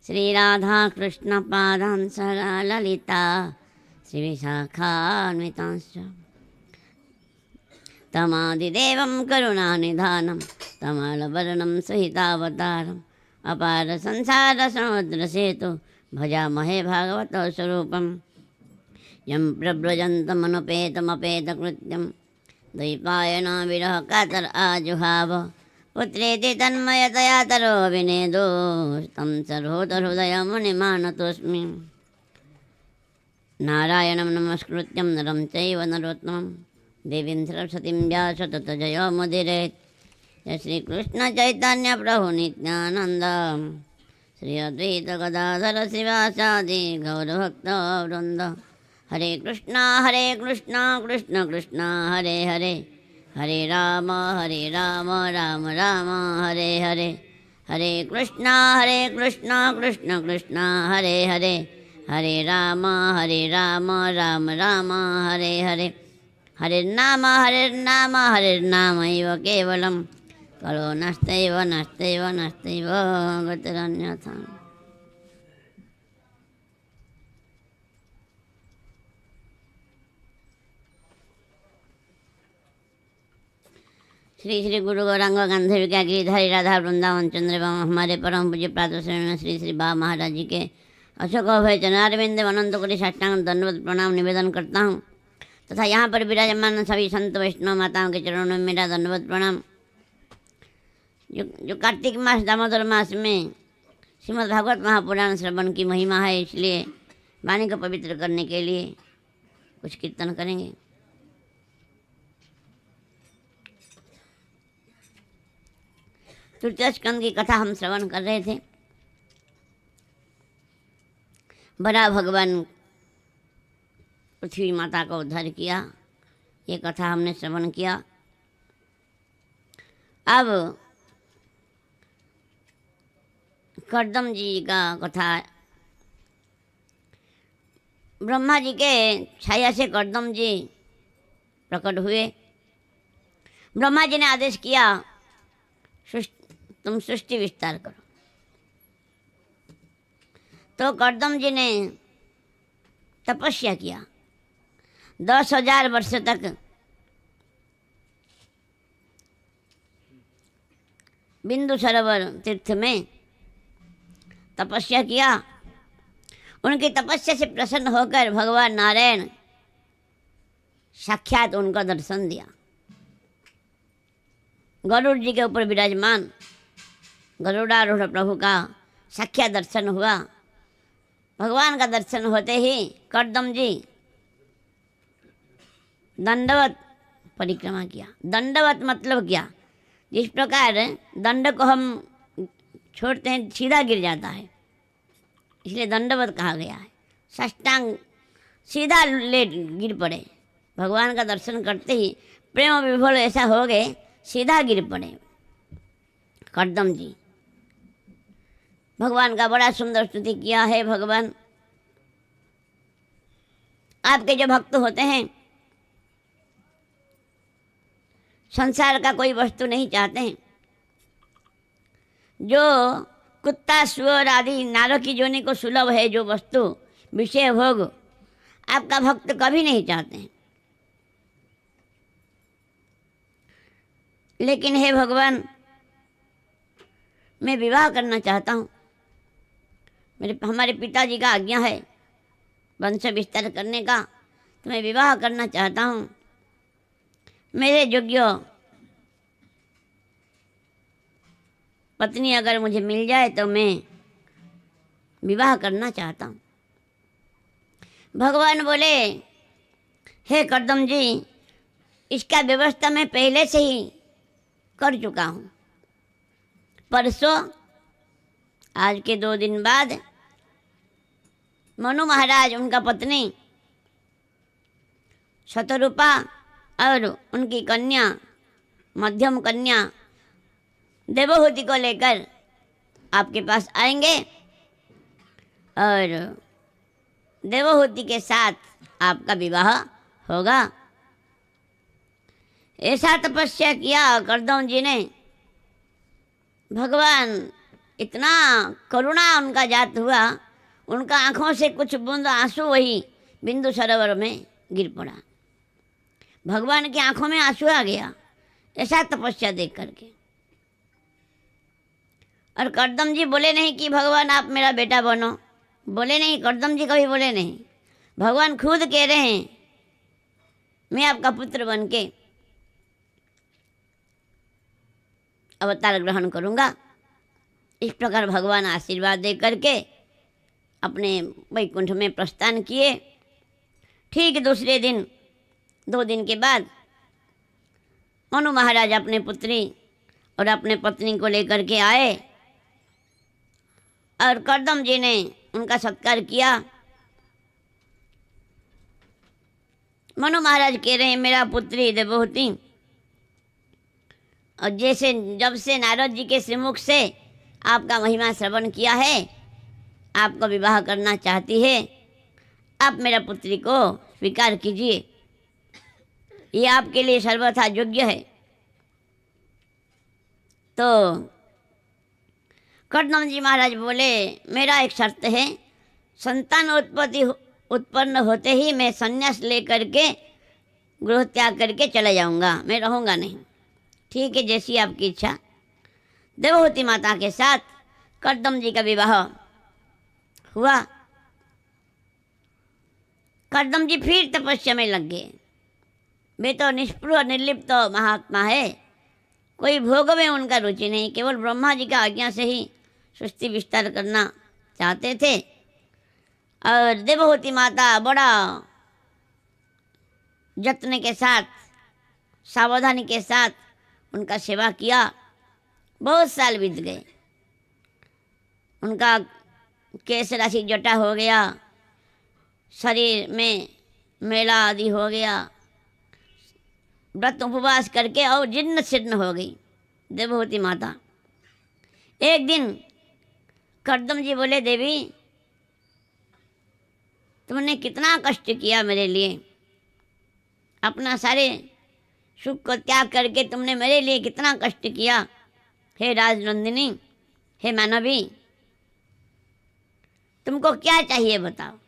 श्री राधा कृष्ण पादान् सगा ललिता श्री विशाखान्वितांश्च तमादिदेवं करुणानिधानं तमालवर्णं सहितावतारम् अपार संसार समुद्र सेतु भजामहे भागवत स्वरूपम् यं प्रव्रजन्तमनुपेतमपेतकृत्यं द्वैपायनो विरह कातर आजुहाव पुत्रेति तन्मयतया तरो विनेदो तं सर्वोतहृदयमुनिमानतोऽस्मि नारायणं नमस्कृत्यं नरं चैव नरोत्तमं देवीं सरस्वतीं व्यास ततो जयो मुदीरयेत् जय श्रीकृष्ण चैतन्य प्रभु नित्यानन्द श्री अद्वैत गदाधर श्रीवासादि गौरभक्तवृन्द हरे कृष्णा कृष्ण कृष्ण हरे हरे हरे राम राम राम हरे हरे हरे कृष्णा कृष्ण कृष्ण हरे हरे हरे राम राम राम हरे हरे हरे नाम एव केवलम् कलो नस्तैव गतिरन्यथा। श्री श्री गुरु गौरांग गांधी क्या गिरिधारी राधा वृंदावन चंद्र एवं हमारे परम पूज्य प्रातः श्री श्री बा महाराज जी के अशोक भय चरणारविंद अनंत कोटि साष्टांग दंडवत प्रणाम निवेदन करता हूँ तथा यहाँ पर विराजमान सभी संत वैष्णव माताओं के चरणों में मेरा दंडवत प्रणाम। जो कार्तिक मास दामोदर मास में श्रीमद् भागवत महापुराण श्रवण की महिमा है, इसलिए वाणी को पवित्र करने के लिए कुछ कीर्तन करेंगे। तृतीय स्कंद की कथा हम श्रवण कर रहे थे। बड़ा भगवान पृथ्वी माता का उद्धार किया, ये कथा हमने श्रवण किया। अब कर्दम जी का कथा। ब्रह्मा जी के छाया से कर्दम जी प्रकट हुए। ब्रह्मा जी ने आदेश किया तुम सृष्टि विस्तार करो। तो कर्दम जी ने तपस्या किया 10,000 वर्ष तक। बिंदु सरोवर तीर्थ में तपस्या किया। उनकी तपस्या से प्रसन्न होकर भगवान नारायण साक्षात उनको दर्शन दिया। गरुड़ जी के ऊपर विराजमान गरुड़ारूढ़ प्रभु का साक्षात दर्शन हुआ। भगवान का दर्शन होते ही कर्दम जी दंडवत परिक्रमा किया। दंडवत मतलब क्या? जिस प्रकार दंड को हम छोड़ते हैं सीधा गिर जाता है, इसलिए दंडवत कहा गया है। साष्टांग सीधा लेट गिर पड़े। भगवान का दर्शन करते ही प्रेम विभोर ऐसा हो गए, सीधा गिर पड़े कर्दम जी। भगवान का बड़ा सुंदर स्तुति किया है। भगवान आपके जो भक्त होते हैं संसार का कोई वस्तु नहीं चाहते हैं। जो कुत्ता सुअर आदि नारों की जोनी को सुलभ है जो वस्तु विषय भोग, आपका भक्त कभी नहीं चाहते हैं। लेकिन हे भगवान, मैं विवाह करना चाहता हूँ। हमारे पिताजी का आज्ञा है वंश विस्तार करने का, तो मैं विवाह करना चाहता हूँ। मेरे योग्य पत्नी अगर मुझे मिल जाए तो मैं विवाह करना चाहता हूँ। भगवान बोले, हे कर्दम जी, इसका व्यवस्था मैं पहले से ही कर चुका हूँ। परसों आज के 2 दिन बाद मनु महाराज, उनका पत्नी शतरूपा और उनकी कन्या मध्यम कन्या देवहूति को लेकर आपके पास आएंगे और देवहूति के साथ आपका विवाह होगा। ऐसा तपस्या किया कर्दम जी ने। भगवान इतना करुणा उनका जात हुआ, उनका आँखों से कुछ बूंद आंसू वही बिंदु सरोवर में गिर पड़ा। भगवान की आंखों में आंसू आ गया ऐसा तपस्या देख करके। और कर्दम जी बोले नहीं कि भगवान आप मेरा बेटा बनो, बोले नहीं, कर्दम जी कभी बोले नहीं। भगवान खुद कह रहे हैं मैं आपका पुत्र बन के अवतार ग्रहण करूँगा। इस प्रकार भगवान आशीर्वाद दे करके अपने वैकुंठ में प्रस्थान किए। ठीक दूसरे दिन 2 दिन के बाद मनु महाराज अपने पुत्री और अपने पत्नी को लेकर के आए और कर्दम जी ने उनका सत्कार किया। मनु महाराज कह रहे हैं मेरा पुत्री देवहूति, और जैसे जब से नारद जी के श्रीमुख से आपका महिमा श्रवण किया है, आपको विवाह करना चाहती है, आप मेरा पुत्री को स्वीकार कीजिए, ये आपके लिए सर्वथा योग्य है। तो कर्दम जी महाराज बोले मेरा एक शर्त है, संतान उत्पन्न होते ही मैं संन्यास लेकर के गृह त्याग करके चला जाऊंगा, मैं रहूँगा नहीं। ठीक है, जैसी आपकी इच्छा। देवहूति माता के साथ कर्दम जी का विवाह हुआ। कर्दम जी फिर तपस्या में लग गए। वे तो निष्पृह निर्लिप्त महात्मा है, कोई भोग में उनका रुचि नहीं, केवल ब्रह्मा जी का आज्ञा से ही सृष्टि विस्तार करना चाहते थे। और देवहूति माता बड़ा यत्न के साथ, सावधानी के साथ उनका सेवा किया। बहुत साल बीत गए, उनका केश राशि जटा हो गया, शरीर में मेला आदि हो गया, व्रत उपवास करके और जीर्ण शीर्ण हो गई देवहूति माता। एक दिन कर्दम जी बोले देवी तुमने कितना कष्ट किया मेरे लिए, अपना सारे सुख को त्याग करके तुमने मेरे लिए कितना कष्ट किया। हे राजनंदिनी, हे मानवी, तुमको क्या चाहिए बताओ,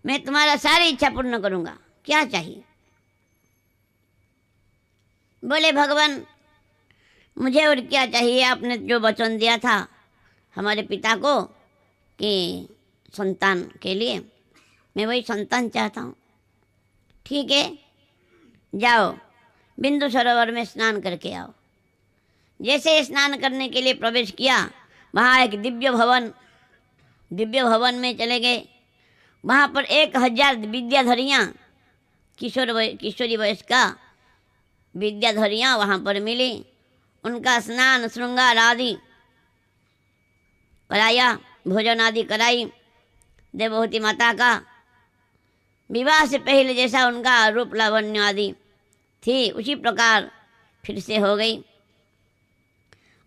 मैं तुम्हारा सारी इच्छा पूर्ण करूंगा, क्या चाहिए। बोले भगवान मुझे और क्या चाहिए, आपने जो वचन दिया था हमारे पिता को कि संतान के लिए, मैं वही संतान चाहता हूँ। ठीक है, जाओ बिंदु सरोवर में स्नान करके आओ। जैसे स्नान करने के लिए प्रवेश किया, वहाँ एक दिव्य भवन में चले गए। वहाँ पर 1000 विद्याधरियाँ, किशोरी वयस्क का विद्याधरियाँ वहाँ पर मिली। उनका स्नान श्रृंगार आदि कराया, भोजन आदि कराई। देवहूति माता का विवाह से पहले जैसा उनका रूप लावण्य आदि थी, उसी प्रकार फिर से हो गई।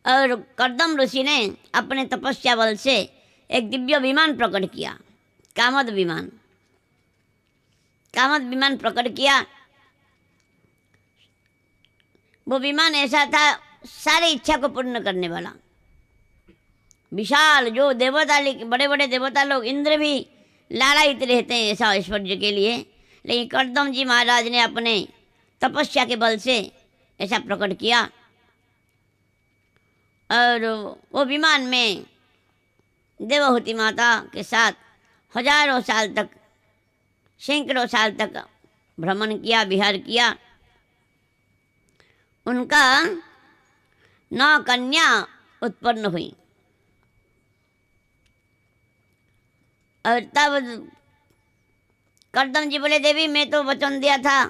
और कर्दम ऋषि ने अपने तपस्या बल से एक दिव्य विमान प्रकट किया, कामद विमान प्रकट किया। वो विमान ऐसा था सारी इच्छा को पूर्ण करने वाला, विशाल, जो देवता, बड़े बड़े देवता लोग, इंद्र भी लालायित रहते हैं ऐसा ऐश्वर्य के लिए। लेकिन कर्दम जी महाराज ने अपने तपस्या के बल से ऐसा प्रकट किया। और वो विमान में देवहूति माता के साथ हजारों साल तक, सैकड़ों साल तक भ्रमण किया, विहार किया। उनका 9 कन्या उत्पन्न हुई। और तब कर्दम जी बोले देवी मैं तो वचन दिया था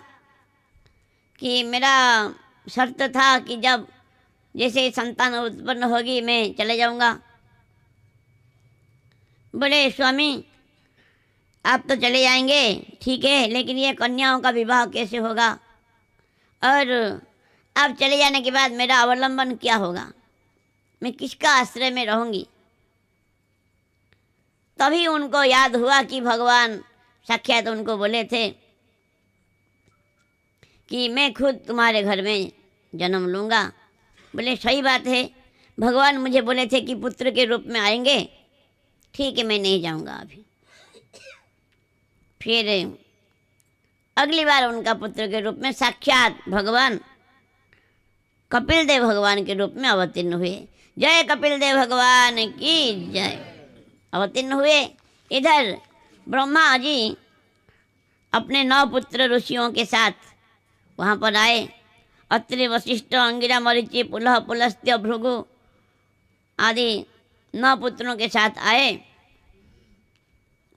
कि मेरा शर्त था कि जब जैसे संतान उत्पन्न होगी मैं चले जाऊंगा। बोले स्वामी आप तो चले जाएंगे, ठीक है, लेकिन ये कन्याओं का विवाह कैसे होगा, और आप चले जाने के बाद मेरा अवलंबन क्या होगा, मैं किसका आश्रय में रहूंगी। तभी उनको याद हुआ कि भगवान साक्षात उनको बोले थे कि मैं खुद तुम्हारे घर में जन्म लूँगा। बोले सही बात है, भगवान मुझे बोले थे कि पुत्र के रूप में आएंगे, ठीक है मैं नहीं जाऊंगा अभी। फिर अगली बार उनका पुत्र के रूप में साक्षात भगवान कपिल देव भगवान के रूप में अवतीर्ण हुए। जय कपिल देव भगवान की जय। अवतीर्ण हुए। इधर ब्रह्मा जी अपने 9 पुत्र ऋषियों के साथ वहाँ पर आए। अत्रि, वशिष्ठ, अंगिरा, मरीचि, पुलह, पुलस्त्य, भृगु आदि 9 पुत्रों के साथ आए।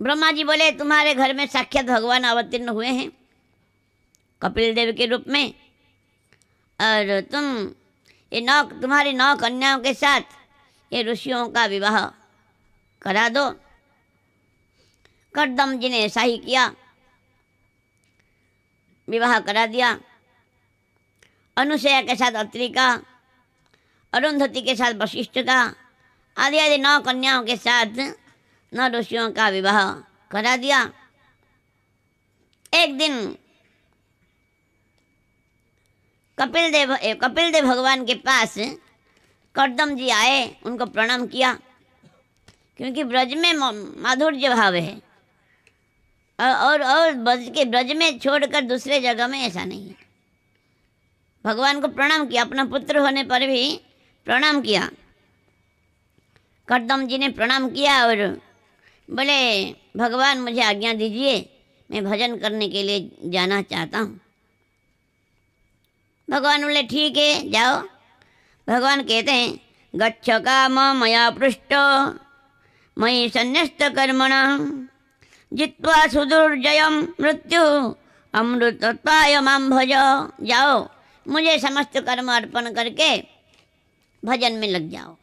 ब्रह्मा जी बोले तुम्हारे घर में साक्षात भगवान अवतीर्ण हुए हैं कपिल देव के रूप में, और तुम्हारी 9 कन्याओं के साथ ये ऋषियों का विवाह करा दो। कर्दम जी ने ऐसा ही किया, विवाह करा दिया। अनुसया के साथ अत्रि का, अरुंधति के साथ वशिष्ठ का, आदि आदि 9 कन्याओं के साथ 9 ऋषियों का विवाह करा दिया। एक दिन कपिल देव भगवान के पास कर्दम जी आए, उनको प्रणाम किया, क्योंकि ब्रज में माधुर्य भाव है और ब्रज में छोड़कर दूसरे जगह में ऐसा नहीं है। भगवान को प्रणाम किया, अपना पुत्र होने पर भी प्रणाम किया। कर्दम जी ने प्रणाम किया और बोले भगवान मुझे आज्ञा दीजिए, मैं भजन करने के लिए जाना चाहता हूँ। भगवान बोले ठीक है जाओ। भगवान कहते हैं गच्छ काम मया पृष्टो मयि संन्यस्त कर्मणा जित्वा सुदुर्जयम मृत्यु अमृतत्वाय मां भज। जाओ मुझे समस्त कर्म अर्पण करके भजन में लग जाओ,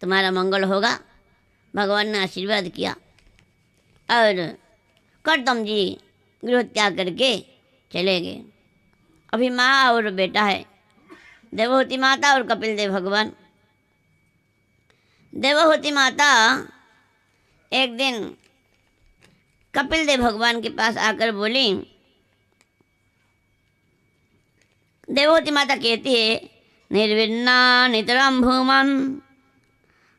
तुम्हारा मंगल होगा। भगवान ने आशीर्वाद किया और कर्दम जी गृह त्याग करके चले गए। अभी माँ और बेटा है, देवहूति माता और कपिल देव भगवान। देवहूति माता एक दिन कपिल देव भगवान के पास आकर बोली, देवहूति माता कहती है निर्विन्ना नितरम भूमन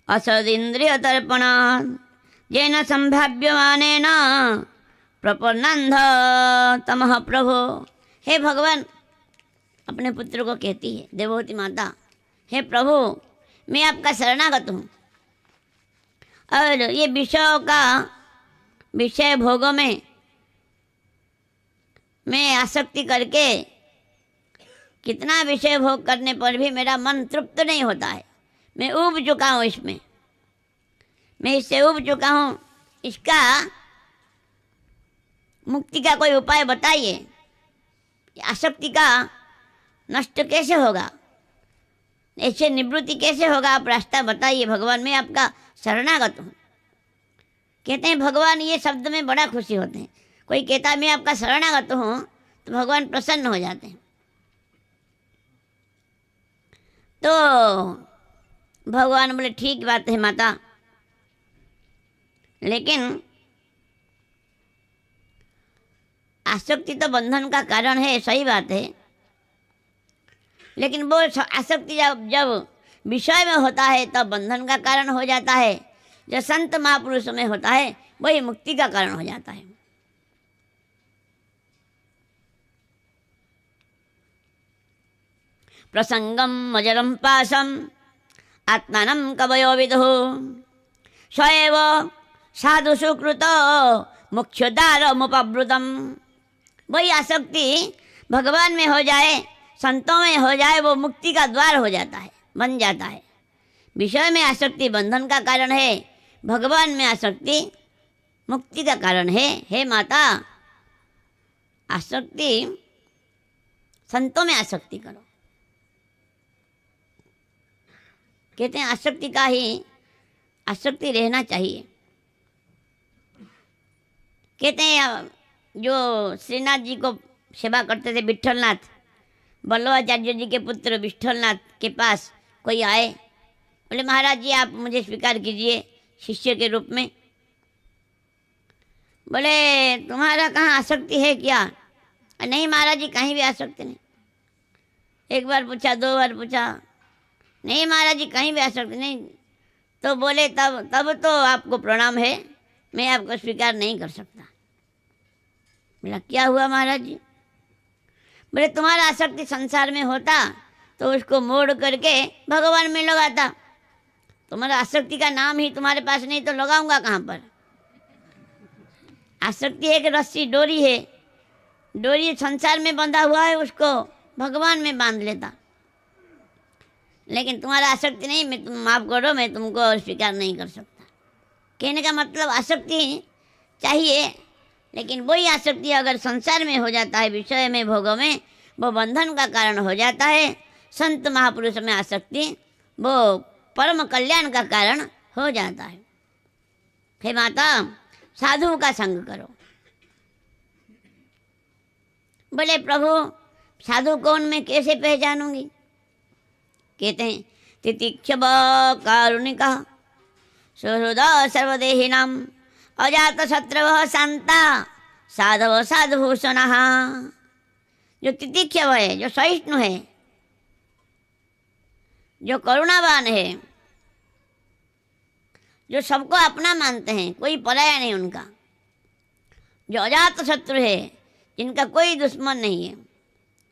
असदिंद्रिय तर्पणात् येन संभाव्यमानेन प्रपन्नंध तमः प्रभो। हे भगवान, अपने पुत्र को कहती है देवहूति माता, हे प्रभु मैं आपका शरणागत हूँ और ये विषय भोगों में मैं आसक्ति करके कितना विषय भोग करने पर भी मेरा मन तृप्त नहीं होता है। मैं ऊब चुका हूँ इसमें, मैं इससे ऊब चुका हूँ। इसका मुक्ति का कोई उपाय बताइए, आसक्ति का नष्ट कैसे होगा, ऐसे निवृत्ति कैसे होगा, आप रास्ता बताइए भगवान, मैं आपका शरणागत हूँ। कहते हैं भगवान ये शब्द में बड़ा खुशी होते हैं। कोई कहता है मैं आपका शरणागत हूँ तो भगवान प्रसन्न हो जाते हैं। तो भगवान बोले ठीक बात है माता, लेकिन आसक्ति तो बंधन का कारण है, सही बात है, लेकिन वो आसक्ति जब विषय में होता है तब बंधन का कारण हो जाता है। जो संत महापुरुषों में होता है वही मुक्ति का कारण हो जाता है। प्रसंगम अजरम पाशम आत्मानं कवयो विदुः स एव साधु सुकृत मुख्योद्धारमुपवृतम। वही आसक्ति भगवान में हो जाए, संतों में हो जाए, वो मुक्ति का द्वार हो जाता है, बन जाता है। विषय में आसक्ति बंधन का कारण है, भगवान में आसक्ति मुक्ति का कारण है। हे माता, आसक्ति संतों में आसक्ति करो। कहते हैं आसक्ति का ही आसक्ति रहना चाहिए। कहते हैं जो श्रीनाथ जी को सेवा करते थे विट्ठलनाथ, बल्लभाचार्य जी के पुत्र विट्ठलनाथ के पास कोई आए, बोले महाराज जी आप मुझे स्वीकार कीजिए शिष्य के रूप में। बोले तुम्हारा कहाँ आसक्ति है क्या? नहीं महाराज जी कहीं भी आसक्ति नहीं। एक बार पूछा, 2 बार पूछा, नहीं महाराज जी कहीं भी आसक्ति नहीं। तो बोले तब तब तो आपको प्रणाम है, मैं आपको स्वीकार नहीं कर सकता। बोला क्या हुआ महाराज जी? बोले तुम्हारा आसक्ति संसार में होता तो उसको मोड़ करके भगवान में लगाता। तुम्हारा आसक्ति का नाम ही तुम्हारे पास नहीं तो लगाऊंगा कहाँ पर? आसक्ति एक रस्सी डोरी है, डोरी संसार में बंधा हुआ है, उसको भगवान में बांध लेता। लेकिन तुम्हारा आसक्ति नहीं, मैं तुम माफ़ करो, मैं तुमको स्वीकार नहीं कर सकता। कहने का मतलब आसक्ति चाहिए, लेकिन वही आसक्ति अगर संसार में हो जाता है, विषय में, भोगों में, वो बंधन का कारण हो जाता है। संत महापुरुष में आसक्ति वो परम कल्याण का कारण हो जाता है। हे माता साधु का संग करो। बोले प्रभु साधु कौन, मैं कैसे पहचानूंगी? कहते हैं तितिक्षव कारुणिका सुहृदा सर्वदेहिनाम अजात शत्रवः शांता साधव साधुभूषणः। जो तितिक्षव है, जो सहिष्णु है, जो करुणावान है, जो सबको अपना मानते हैं, कोई पराया नहीं उनका, जो अजात शत्रु है, जिनका कोई दुश्मन नहीं है,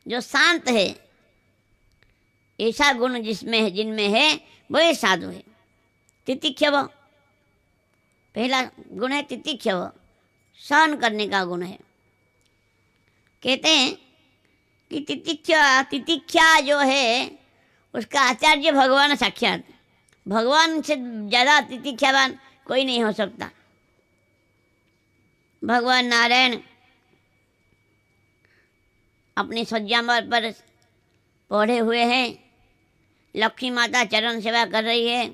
जो शांत है, ऐसा गुण जिसमें है, जिनमें है, वही साधु है। तितिक्षव पहला गुण है, तितिक्षव सहन करने का गुण है। कहते हैं कि तितिक्षा जो है उसका आचार्य भगवान साक्षात, भगवान से ज़्यादा तितिक्षावान कोई नहीं हो सकता। भगवान नारायण अपनी सज्जा पर पौधे हुए हैं, लक्ष्मी माता चरण सेवा कर रही है,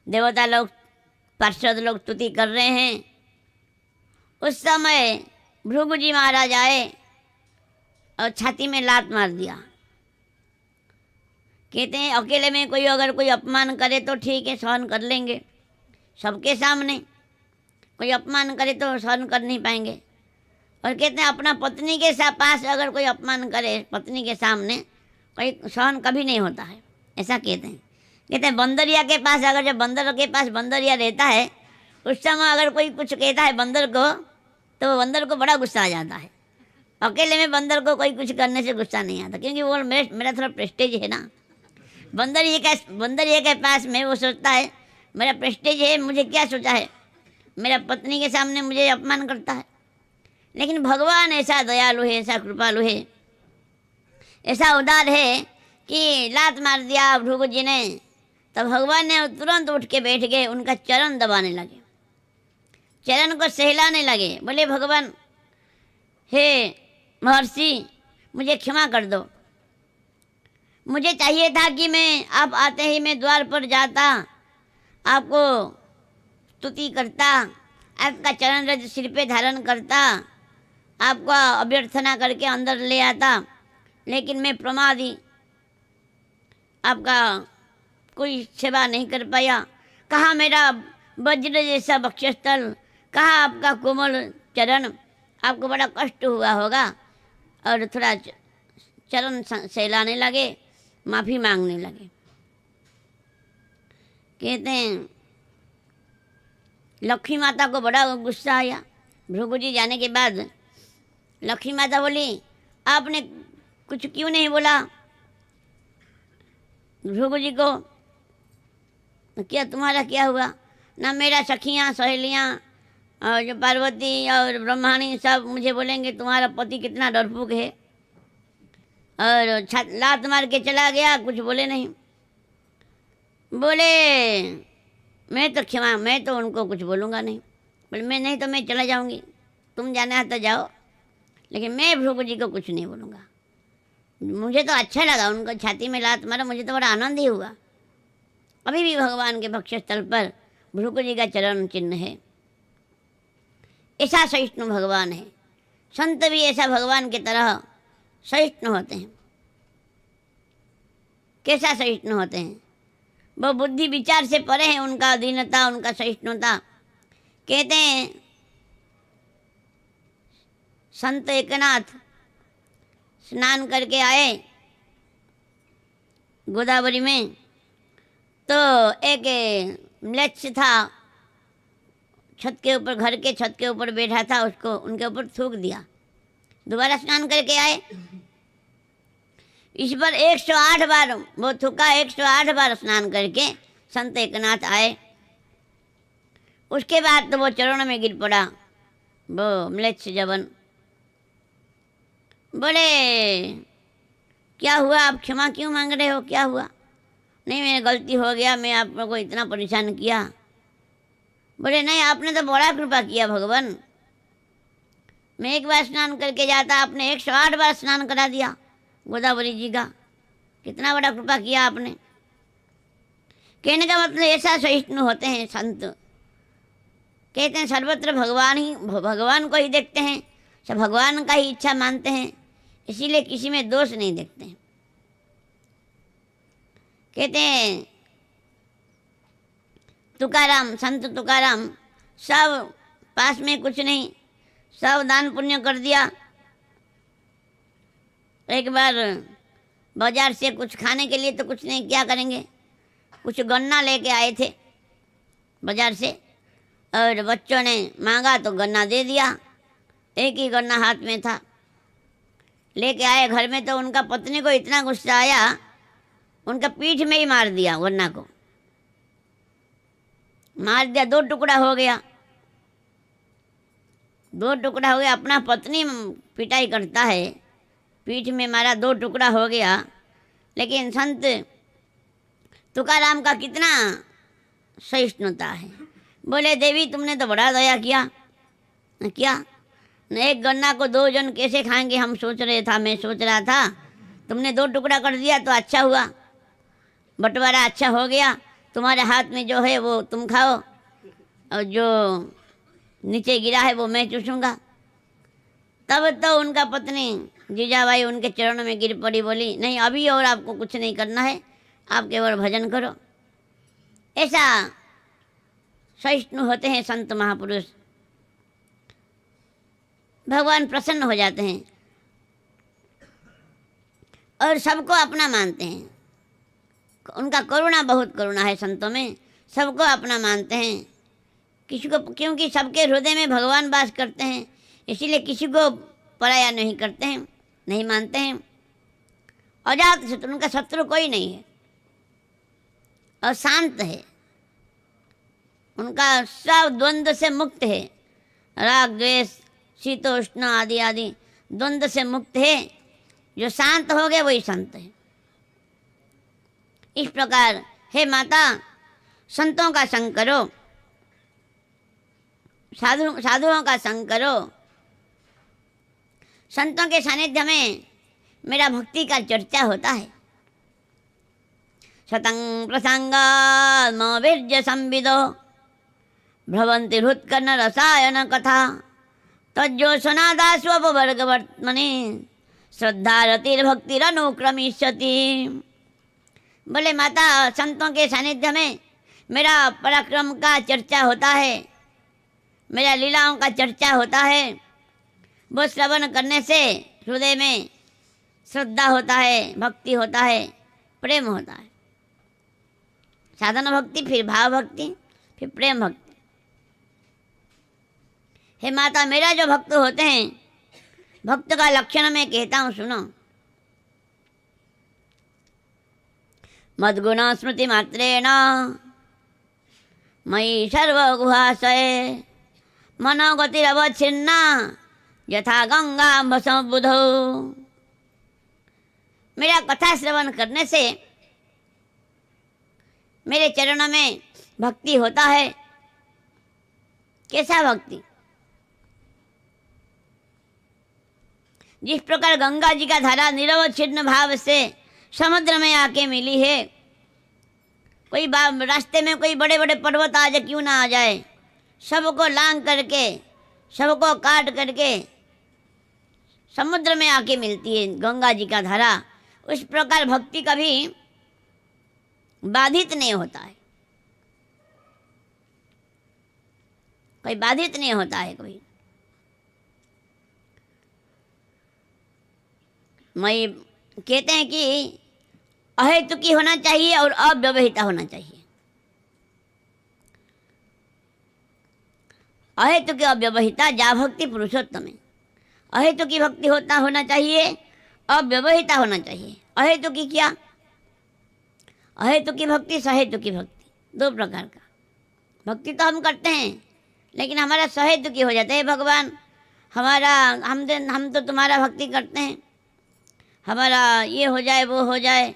देवता लोग, पार्षद लोग स्तुति कर रहे हैं। उस समय भृगु जी महाराज आए और छाती में लात मार दिया। कहते हैं अकेले में कोई अगर कोई अपमान करे तो ठीक है, सहन कर लेंगे, सबके सामने कोई अपमान करे तो सहन कर नहीं पाएंगे। और कहते हैं अपना पत्नी के पास अगर कोई अपमान करे, पत्नी के सामने, कोई सहन कभी नहीं होता है, ऐसा कहते हैं। कहते हैं बंदरिया के पास अगर, जब बंदर के पास बंदरिया रहता है, उस समय अगर कोई कुछ कहता है बंदर को, तो बंदर को बड़ा गुस्सा आ जाता है। अकेले में बंदर को कोई कुछ करने से गुस्सा नहीं आता, क्योंकि वो मेरा थोड़ा प्रेस्टेज है ना। बंदरिया के पास में वो सोचता है मेरा प्रेस्टेज है, मुझे क्या सोचा है, मेरा पत्नी के सामने मुझे अपमान करता है। लेकिन भगवान ऐसा दयालु है, ऐसा कृपालु है, ऐसा उदार है कि लात मार दिया भृगु जी ने, तब भगवान ने तुरंत उठ के बैठ गए, उनका चरण दबाने लगे, चरण को सहलाने लगे। बोले भगवान हे महर्षि मुझे क्षमा कर दो, मुझे चाहिए था कि मैं आप आते ही मैं द्वार पर जाता, आपको स्तुति करता, आपका चरण रज सिर पे धारण करता, आपका अभ्यर्थना करके अंदर ले आता, लेकिन मैं प्रमादी, आपका कोई सेवा नहीं कर पाया। कहाँ मेरा वज्र जैसा वक्षस्थल, कहाँ आपका कोमल चरण, आपको बड़ा कष्ट हुआ होगा। और थोड़ा चरण सहलाने लगे, माफ़ी मांगने लगे। कहते हैं लक्ष्मी माता को बड़ा गुस्सा आया। भृगु जी जाने के बाद लक्ष्मी माता बोली आपने कुछ क्यों नहीं बोला भृगु जी को, क्या तुम्हारा क्या हुआ? ना मेरा सखियाँ सहेलियाँ और जो पार्वती और ब्रह्माणी सब मुझे बोलेंगे तुम्हारा पति कितना डरपोक है, और लात मार के चला गया, कुछ बोले नहीं। बोले मैं तो क्षमा, मैं तो उनको कुछ बोलूँगा नहीं। बोले मैं नहीं तो मैं चला जाऊँगी, तुम जाना है तो जाओ, लेकिन मैं भृगु जी को कुछ नहीं बोलूँगा। मुझे तो अच्छा लगा, उनको छाती में लात मारा, मुझे तो बड़ा आनंद ही हुआ। अभी भी भगवान के वक्षस्थल पर भृगु जी का चरण चिन्ह है। ऐसा सहिष्णु भगवान है। संत भी ऐसा भगवान की तरह सहिष्णु होते हैं। कैसा सहिष्णु होते हैं? वो बुद्धि विचार से परे हैं, उनका दीनता, उनका सहिष्णुता। कहते हैं संत एकनाथ स्नान करके आए गोदावरी में, तो एक म्लेच्छ था, छत के ऊपर, घर के छत के ऊपर बैठा था, उसको उनके ऊपर थूक दिया। दोबारा स्नान करके आए, इस पर 108 बार वो थूका, 108 बार स्नान करके संत एकनाथ आए। उसके बाद तो वो चरणों में गिर पड़ा, वो म्लेच्छ जवन। बोले क्या हुआ, आप क्षमा क्यों मांग रहे हो, क्या हुआ? नहीं, मेरी गलती हो गया, मैं आप लोगों को इतना परेशान किया। बोले नहीं, आपने तो बड़ा कृपा किया भगवान, मैं एक बार स्नान करके जाता, आपने 108 बार स्नान करा दिया गोदावरी जी का, कितना बड़ा कृपा किया आपने। कहने का मतलब ऐसा सहिष्णु होते हैं संत। कहते हैं सर्वत्र भगवान को ही देखते हैं, सब भगवान का ही इच्छा मानते हैं, इसीलिए किसी में दोष नहीं देखते हैं। कहते हैं तुकाराम, संत तुकाराम, सब पास में कुछ नहीं, सब दान पुण्य कर दिया। एक बार बाजार से कुछ खाने के लिए तो कुछ नहीं, क्या करेंगे, कुछ गन्ना लेके आए थे बाजार से, और बच्चों ने मांगा तो गन्ना दे दिया, एक ही गन्ना हाथ में था। लेके आए घर में तो उनका पत्नी को इतना गुस्सा आया, उनका पीठ में ही मार दिया, गन्ना को मार दिया, 2 टुकड़ा हो गया, 2 टुकड़ा हो गया। अपना पत्नी पिटाई करता है, पीठ में मारा, 2 टुकड़ा हो गया। लेकिन संत तुकाराम का कितना सहिष्णुता है। बोले देवी तुमने तो बड़ा दया किया, क्या न एक गन्ना को 2 जन कैसे खाएंगे, हम सोच रहे था, मैं सोच रहा था, तुमने 2 टुकड़ा कर दिया तो अच्छा हुआ, बंटवारा अच्छा हो गया, तुम्हारे हाथ में जो है वो तुम खाओ, और जो नीचे गिरा है वो मैं चूसूंगा। तब तो उनका पत्नी जीजाबाई उनके चरणों में गिर पड़ी, बोली नहीं अभी और आपको कुछ नहीं करना है, आप केवल भजन करो। ऐसा सहिष्णु होते हैं संत महापुरुष, भगवान प्रसन्न हो जाते हैं और सबको अपना मानते हैं। उनका करुणा, बहुत करुणा है संतों में, सबको अपना मानते हैं, किसी को, क्योंकि सबके हृदय में भगवान वास करते हैं, इसीलिए किसी को पराया नहीं करते हैं, नहीं मानते हैं। अजात शत्रु, उनका शत्रु कोई नहीं है, और शांत है, उनका सब द्वंद्व से मुक्त है, राग द्वेष शीतोष्ण आदि आदि द्वंद्व से मुक्त है। जो शांत हो गए वही संत है। इस प्रकार हे माता, संतों का संग करो, साधुओं का संग करो। संतों के सानिध्य में मेरा भक्ति का चर्चा होता है। शतं प्रसंगात् मौवीर्य संविदो भ्रवन्ति हृत्कर्ण रसायन कथा तज्जोशनादा स्ववर्गवर्त्मनि श्रद्धारतिर्भक्तिरनुक्रमिष्यति। बोले माता, संतों के सानिध्य में मेरा पराक्रम का चर्चा होता है, मेरा लीलाओं का चर्चा होता है। वो श्रवण करने से हृदय में श्रद्धा होता है, भक्ति होता है, प्रेम होता है। साधन भक्ति, फिर भाव भक्ति, फिर प्रेम भक्ति। हे माता, मेरा जो भक्त होते हैं, भक्त का लक्षण मैं कहता हूँ, सुनो। मद्गुण स्मृति मात्रेण मयि सर्वगुहाशये मनोगतिरवच्छिन्ना यथा गंगा संबुधौ। मेरा कथा श्रवण करने से मेरे चरणों में भक्ति होता है। कैसा भक्ति? जिस प्रकार गंगा जी का धारा निरवच्छिन्न भाव से समुद्र में आके मिली है। कोई रास्ते में कोई बड़े बड़े पर्वत आ जाए, क्यों ना आ जाए, सबको लांग करके, सबको काट करके समुद्र में आके मिलती है गंगा जी का धारा। उस प्रकार भक्ति कभी बाधित नहीं होता है, कोई बाधित नहीं होता है कोई। मैं कहते हैं कि अहेतुकी होना चाहिए और अव्यवहिता होना चाहिए। अहेतुकी अव्यवहिता जा भक्ति पुरुषोत्तम। अहेतुकी भक्ति होना चाहिए, अव्यवहिता होना चाहिए। अहेतुकी क्या? अहेतुकी भक्ति, सहेतुकी भक्ति, दो प्रकार का। भक्ति तो हम करते हैं लेकिन हमारा सहेतुकी हो जाता है। भगवान हमारा हम तो तुम्हारा भक्ति करते हैं, हमारा ये हो जाए वो हो जाए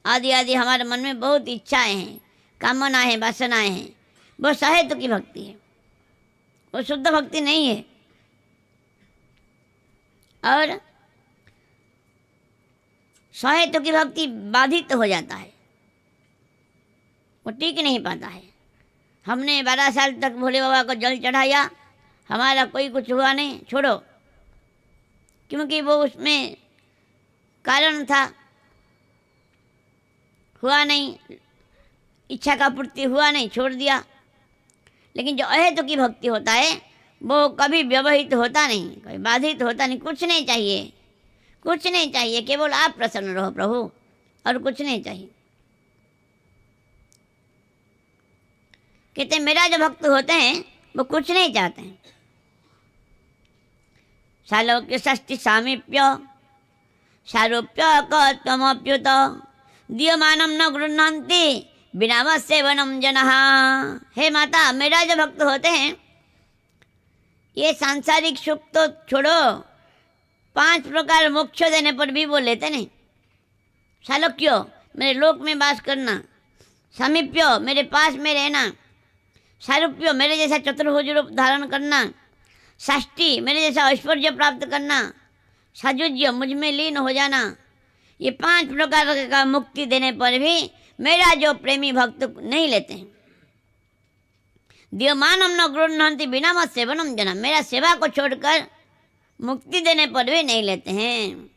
आदि आदि, हमारे मन में बहुत इच्छाएं हैं, कामनाएं हैं, वासनाएं हैं, वो सहेतुकी भक्ति है, वो शुद्ध भक्ति नहीं है। और सहेतुकी भक्ति बाधित हो जाता है, वो टिक नहीं पाता है। हमने 12 साल तक भोले बाबा को जल चढ़ाया, हमारा कोई कुछ हुआ नहीं, छोड़ो, क्योंकि वो उसमें कारण था, हुआ नहीं, इच्छा का पूर्ति हुआ नहीं, छोड़ दिया। लेकिन जो अहेतुकी भक्ति होता है वो कभी व्यवहित होता नहीं, कभी बाधित होता नहीं। कुछ नहीं चाहिए, कुछ नहीं चाहिए, केवल आप प्रसन्न रहो प्रभु, और कुछ नहीं चाहिए। कहते मेरा जो भक्त होते हैं वो कुछ नहीं चाहते हैं। सालोक्य षष्टि सामीप्य सारूप्य कत्वमप्युत दीयमानम न गृह्णन्ति बिना सेवनम जनः। हे माता, मेरा जो भक्त होते हैं ये सांसारिक सुख तो छोड़ो, 5 प्रकार मोक्ष देने पर भी वो लेते नहीं। सालोक्यो, मेरे लोक में वास करना, सामीप्यो, मेरे पास में रहना, सारूप्यो, मेरे जैसा चतुर्भुज रूप धारण करना, षष्टि, मेरे जैसा ऐश्वर्य प्राप्त करना, साजुज्य, मुझ में लीन हो जाना, ये 5 प्रकार का मुक्ति देने पर भी मेरा जो प्रेमी भक्त नहीं लेते हैं। दीयमानम न गृह्णन्ति बिना मत सेवनम जना, मेरा सेवा को छोड़कर मुक्ति देने पर भी नहीं लेते हैं।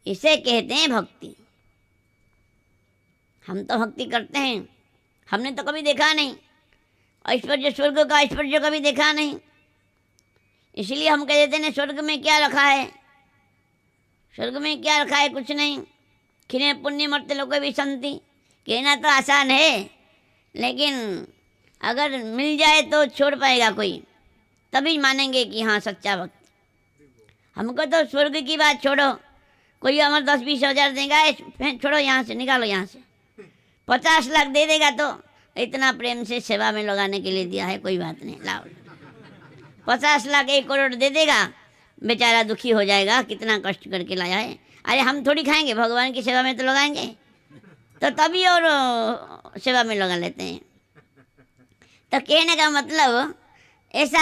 इसे कहते हैं भक्ति। हम तो भक्ति करते हैं, हमने तो कभी देखा नहीं ऐश्वर्य, स्वर्ग का ऐश्वर्य कभी देखा नहीं, इसलिए हम कह देते हैं स्वर्ग में क्या रखा है, स्वर्ग में क्या रखा है, कुछ नहीं। खिने पुण्य मरते लोग भी संति, कहना तो आसान है, लेकिन अगर मिल जाए तो छोड़ पाएगा कोई, तभी मानेंगे कि हाँ सच्चा भक्त। हमको तो स्वर्ग की बात छोड़ो, कोई हमारे 10-20 हज़ार देगा, छोड़ो यहाँ से, निकालो यहाँ से, 50 लाख दे देगा तो इतना प्रेम से सेवा में लगाने के लिए दिया है, कोई बात नहीं, लाओ। 50 लाख 1 करोड़ दे देगा, बेचारा दुखी हो जाएगा, कितना कष्ट करके लाया है। अरे हम थोड़ी खाएंगे, भगवान की सेवा में तो लगाएंगे, तो तभी और सेवा में लगा लेते हैं। तो कहने का मतलब ऐसा,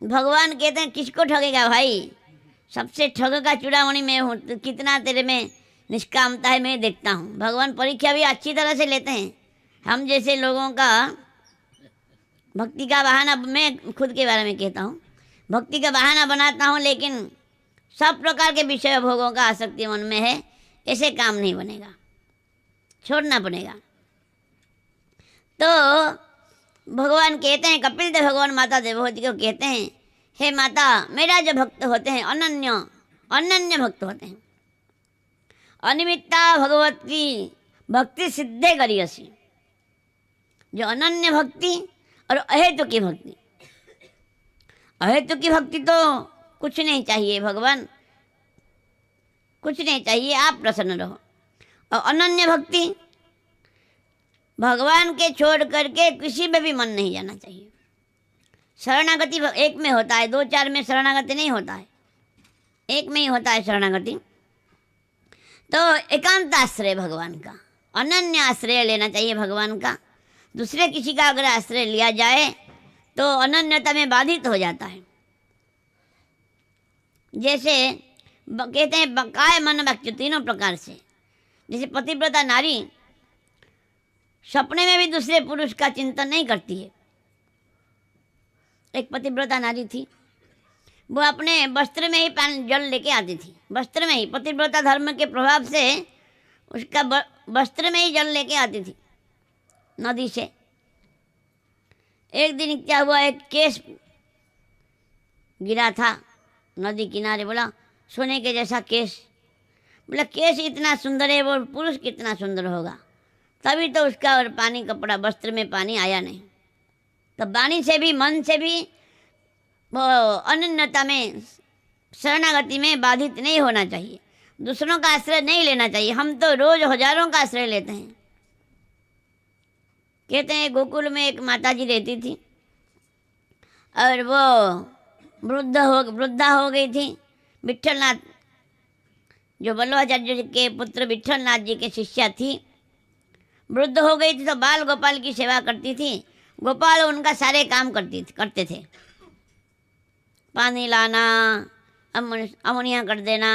भगवान कहते हैं किसको ठगेगा भाई, सबसे ठग का चूड़ामणि मैं हूँ, तो कितना तेरे में निष्कामता है मैं देखता हूँ। भगवान परीक्षा भी अच्छी तरह से लेते हैं। हम जैसे लोगों का भक्ति का बहाना, मैं खुद के बारे में कहता हूँ, भक्ति का बहाना बनाता हूँ, लेकिन सब प्रकार के विषय भोगों का आसक्ति मन में है, ऐसे काम नहीं बनेगा, छोड़ना पड़ेगा। तो भगवान कहते हैं, कपिल देव भगवान माता देवहूति को कहते हैं, हे माता, मेरा जो भक्त होते हैं अनन्य भक्त होते हैं, अनिमित्ता भगवती भक्ति सिद्धे करियसी। जो अनन्य भक्ति और अहेतुकी भक्ति, अहेतुकी भक्ति तो कुछ नहीं चाहिए भगवान, कुछ नहीं चाहिए, आप प्रसन्न रहो। और अनन्य भक्ति, भगवान के छोड़ करके किसी में भी मन नहीं जाना चाहिए। शरणागति एक में होता है, 2-4 में शरणागति नहीं होता है, एक में ही होता है शरणागति। तो एकांत आश्रय भगवान का, अनन्य आश्रय लेना चाहिए भगवान का। दूसरे किसी का अगर आश्रय लिया जाए तो अनन्यता में बाधित हो जाता है। जैसे कहते हैं बकाय मन वाक्य 3 प्रकार से, जैसे पतिव्रता नारी सपने में भी दूसरे पुरुष का चिंतन नहीं करती है। एक पतिव्रता नारी थी, वो अपने वस्त्र में ही जल लेके आती थी, वस्त्र में ही, पतिव्रता धर्म के प्रभाव से उसका वस्त्र में ही जल लेके आती थी नदी से। एक दिन क्या हुआ, एक केस गिरा था नदी किनारे, बोला सोने के जैसा केस, बोला केश इतना सुंदर है, वो पुरुष कितना सुंदर होगा। तभी तो उसका और पानी कपड़ा वस्त्र में पानी आया नहीं। तो वाणी से भी मन से भी वो अनन्यता में शरणागति में बाधित नहीं होना चाहिए, दूसरों का आश्रय नहीं लेना चाहिए। हम तो रोज हजारों का आश्रय लेते हैं। कहते हैं गोकुल में एक माता जी रहती थी और वो वृद्धा हो गई थी। विट्ठलनाथ जो वल्लभाचार्य के पुत्र विट्ठलनाथ जी के शिष्या थी, वृद्ध हो गई थी तो बाल गोपाल की सेवा करती थी। गोपाल उनका सारे काम करते थे, पानी लाना, अमुनिया कर देना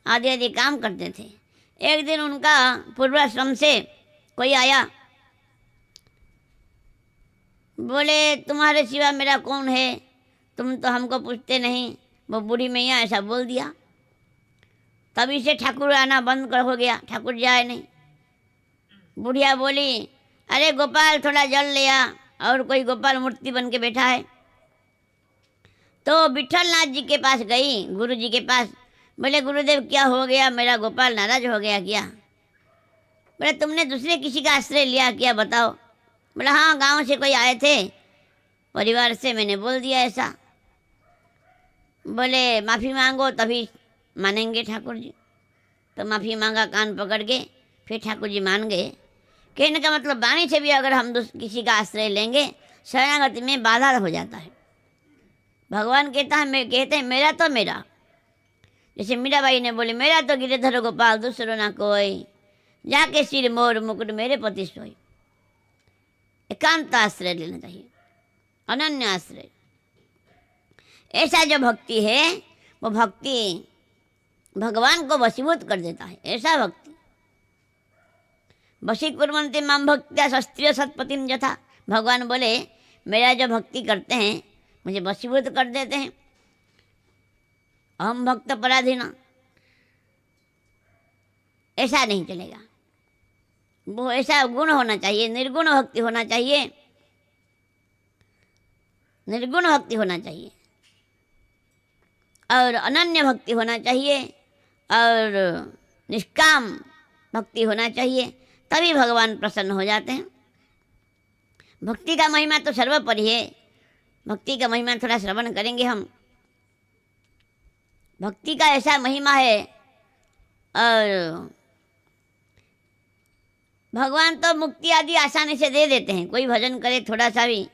आदि आदि काम करते थे। एक दिन उनका पूर्वाश्रम से कोई आया, बोले तुम्हारे सिवा मेरा कौन है, तुम तो हमको पूछते नहीं। वो बूढ़ी मैया ऐसा बोल दिया। तभी से ठाकुर आना बंद हो गया, ठाकुर जाए नहीं। बुढ़िया बोली अरे गोपाल थोड़ा जल ले आ, और कोई गोपाल मूर्ति बन के बैठा है। तो विट्ठलनाथ जी के पास गई, गुरु जी के पास। बोले गुरुदेव क्या हो गया, मेरा गोपाल नाराज हो गया क्या? बोले तुमने दूसरे किसी का आश्रय लिया क्या, बताओ। बोला हाँ, गांव से कोई आए थे, परिवार से, मैंने बोल दिया ऐसा। बोले माफ़ी मांगो तभी मानेंगे ठाकुर जी। तो माफ़ी मांगा कान पकड़ के, फिर ठाकुर जी मान गए। कहने का मतलब वाणी से भी अगर हम किसी का आश्रय लेंगे, शरणागति में बाधा हो जाता है। भगवान कहते हैं मेरा तो मेरा। जैसे मीराबाई ने बोले मेरा तो गिरधर गोपाल दूसरो ना कोई, जाके सिर मोर मुकुट मेरे पति सोई। एकांत आश्रय लेना चाहिए, अनन्य आश्रय। ऐसा जो भक्ति है वो भक्ति भगवान को वशीभूत कर देता है। ऐसा भक्ति वशीकुर्वन्ति मां भक्त्या शस्त्रीय सत्पतिम यथा। भगवान बोले मेरा जो भक्ति करते हैं मुझे वशीभूत कर देते हैं। अहम भक्त पराधीना, ऐसा नहीं चलेगा। वो ऐसा गुण होना चाहिए, निर्गुण भक्ति होना चाहिए, निर्गुण भक्ति होना चाहिए और अनन्य भक्ति होना चाहिए और निष्काम भक्ति होना चाहिए। तभी भगवान प्रसन्न हो जाते हैं। भक्ति का महिमा तो सर्वोपरि है। भक्ति का महिमा थोड़ा श्रवण करेंगे हम। भक्ति का ऐसा महिमा है, और भगवान तो मुक्ति आदि आसानी से दे देते हैं। कोई भजन करे थोड़ा सा भी,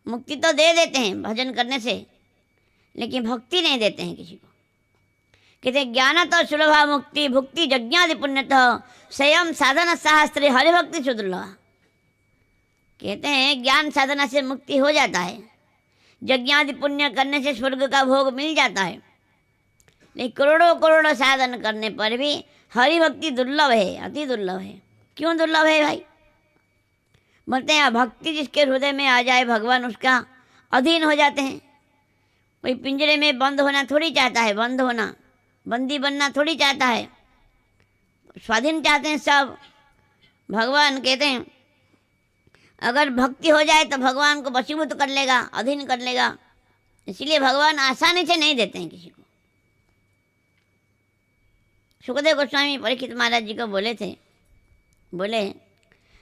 मुक्ति तो दे देते हैं भजन करने से, लेकिन भक्ति नहीं देते हैं किसी को। कहते ज्ञान तो सुलभा मुक्ति भुक्ति यज्ञादि पुण्यतः स्वयं साधन शास्त्र हरिभक्ति सुदुर्लभा। कहते हैं ज्ञान साधना से मुक्ति हो जाता है, यज्ञादि पुण्य करने से स्वर्ग का भोग मिल जाता है, लेकिन करोड़ों करोड़ों साधन करने पर भी हरिभक्ति दुर्लभ है, अति दुर्लभ है। क्यों दुर्लभ है भाई? बोलते हैं भक्ति जिसके हृदय में आ जाए भगवान उसका अधीन हो जाते हैं। कोई पिंजरे में बंद होना थोड़ी चाहता है, बंद होना, बंदी बनना थोड़ी चाहता है, स्वाधीन चाहते हैं सब। भगवान कहते हैं अगर भक्ति हो जाए तो भगवान को वशीभूत कर लेगा, अधीन कर लेगा। इसलिए भगवान आसानी से नहीं देते हैं किसी को। सुखदेव गोस्वामी परीक्षित महाराज जी को बोले थे, बोले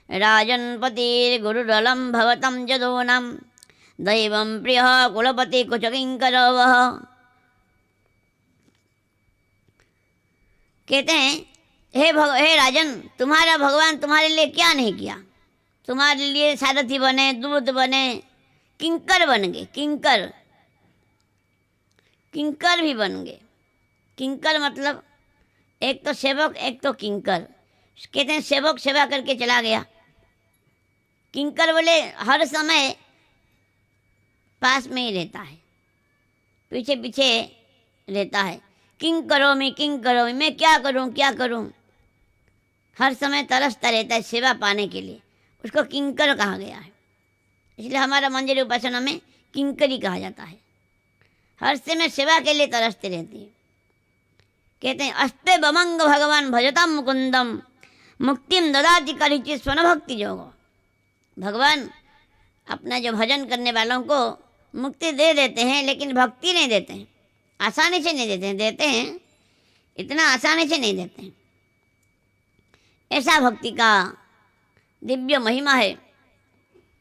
राजन पति गुरुरलम भवतम जदोनम दैवम प्रिय कुलपति कुछ किंकर वह। कहते हैं हे राजन, तुम्हारा भगवान तुम्हारे लिए क्या नहीं किया। तुम्हारे लिए सारथी बने, दूत बने, किंकर बन गए, किंकर, किंकर भी बन गए। किंकर मतलब एक तो सेवक, एक तो किंकर। कहते हैं सेवक सेवा करके चला गया, किंकर बोले हर समय पास में ही रहता है, पीछे पीछे रहता है। किंग करो मैं क्या करूं क्या करूं, हर समय तरसता रहता है सेवा पाने के लिए, उसको किंकर कहा गया है। इसलिए हमारा मंजरी उपासना में किंकरी कहा जाता है। हर समय सेवा के लिए तरसते रहती है। कहते हैं अस्ते बमंग भगवान भजतम मुकुंदम मुक्तिम ददाति करिचि स्वर्ण भक्ति जोगो। भगवान अपना जो भजन करने वालों को मुक्ति दे देते हैं, लेकिन भक्ति नहीं देते हैं, आसानी से नहीं देते हैं। देते हैं इतना आसानी से नहीं देते हैं। ऐसा भक्ति का दिव्य महिमा है।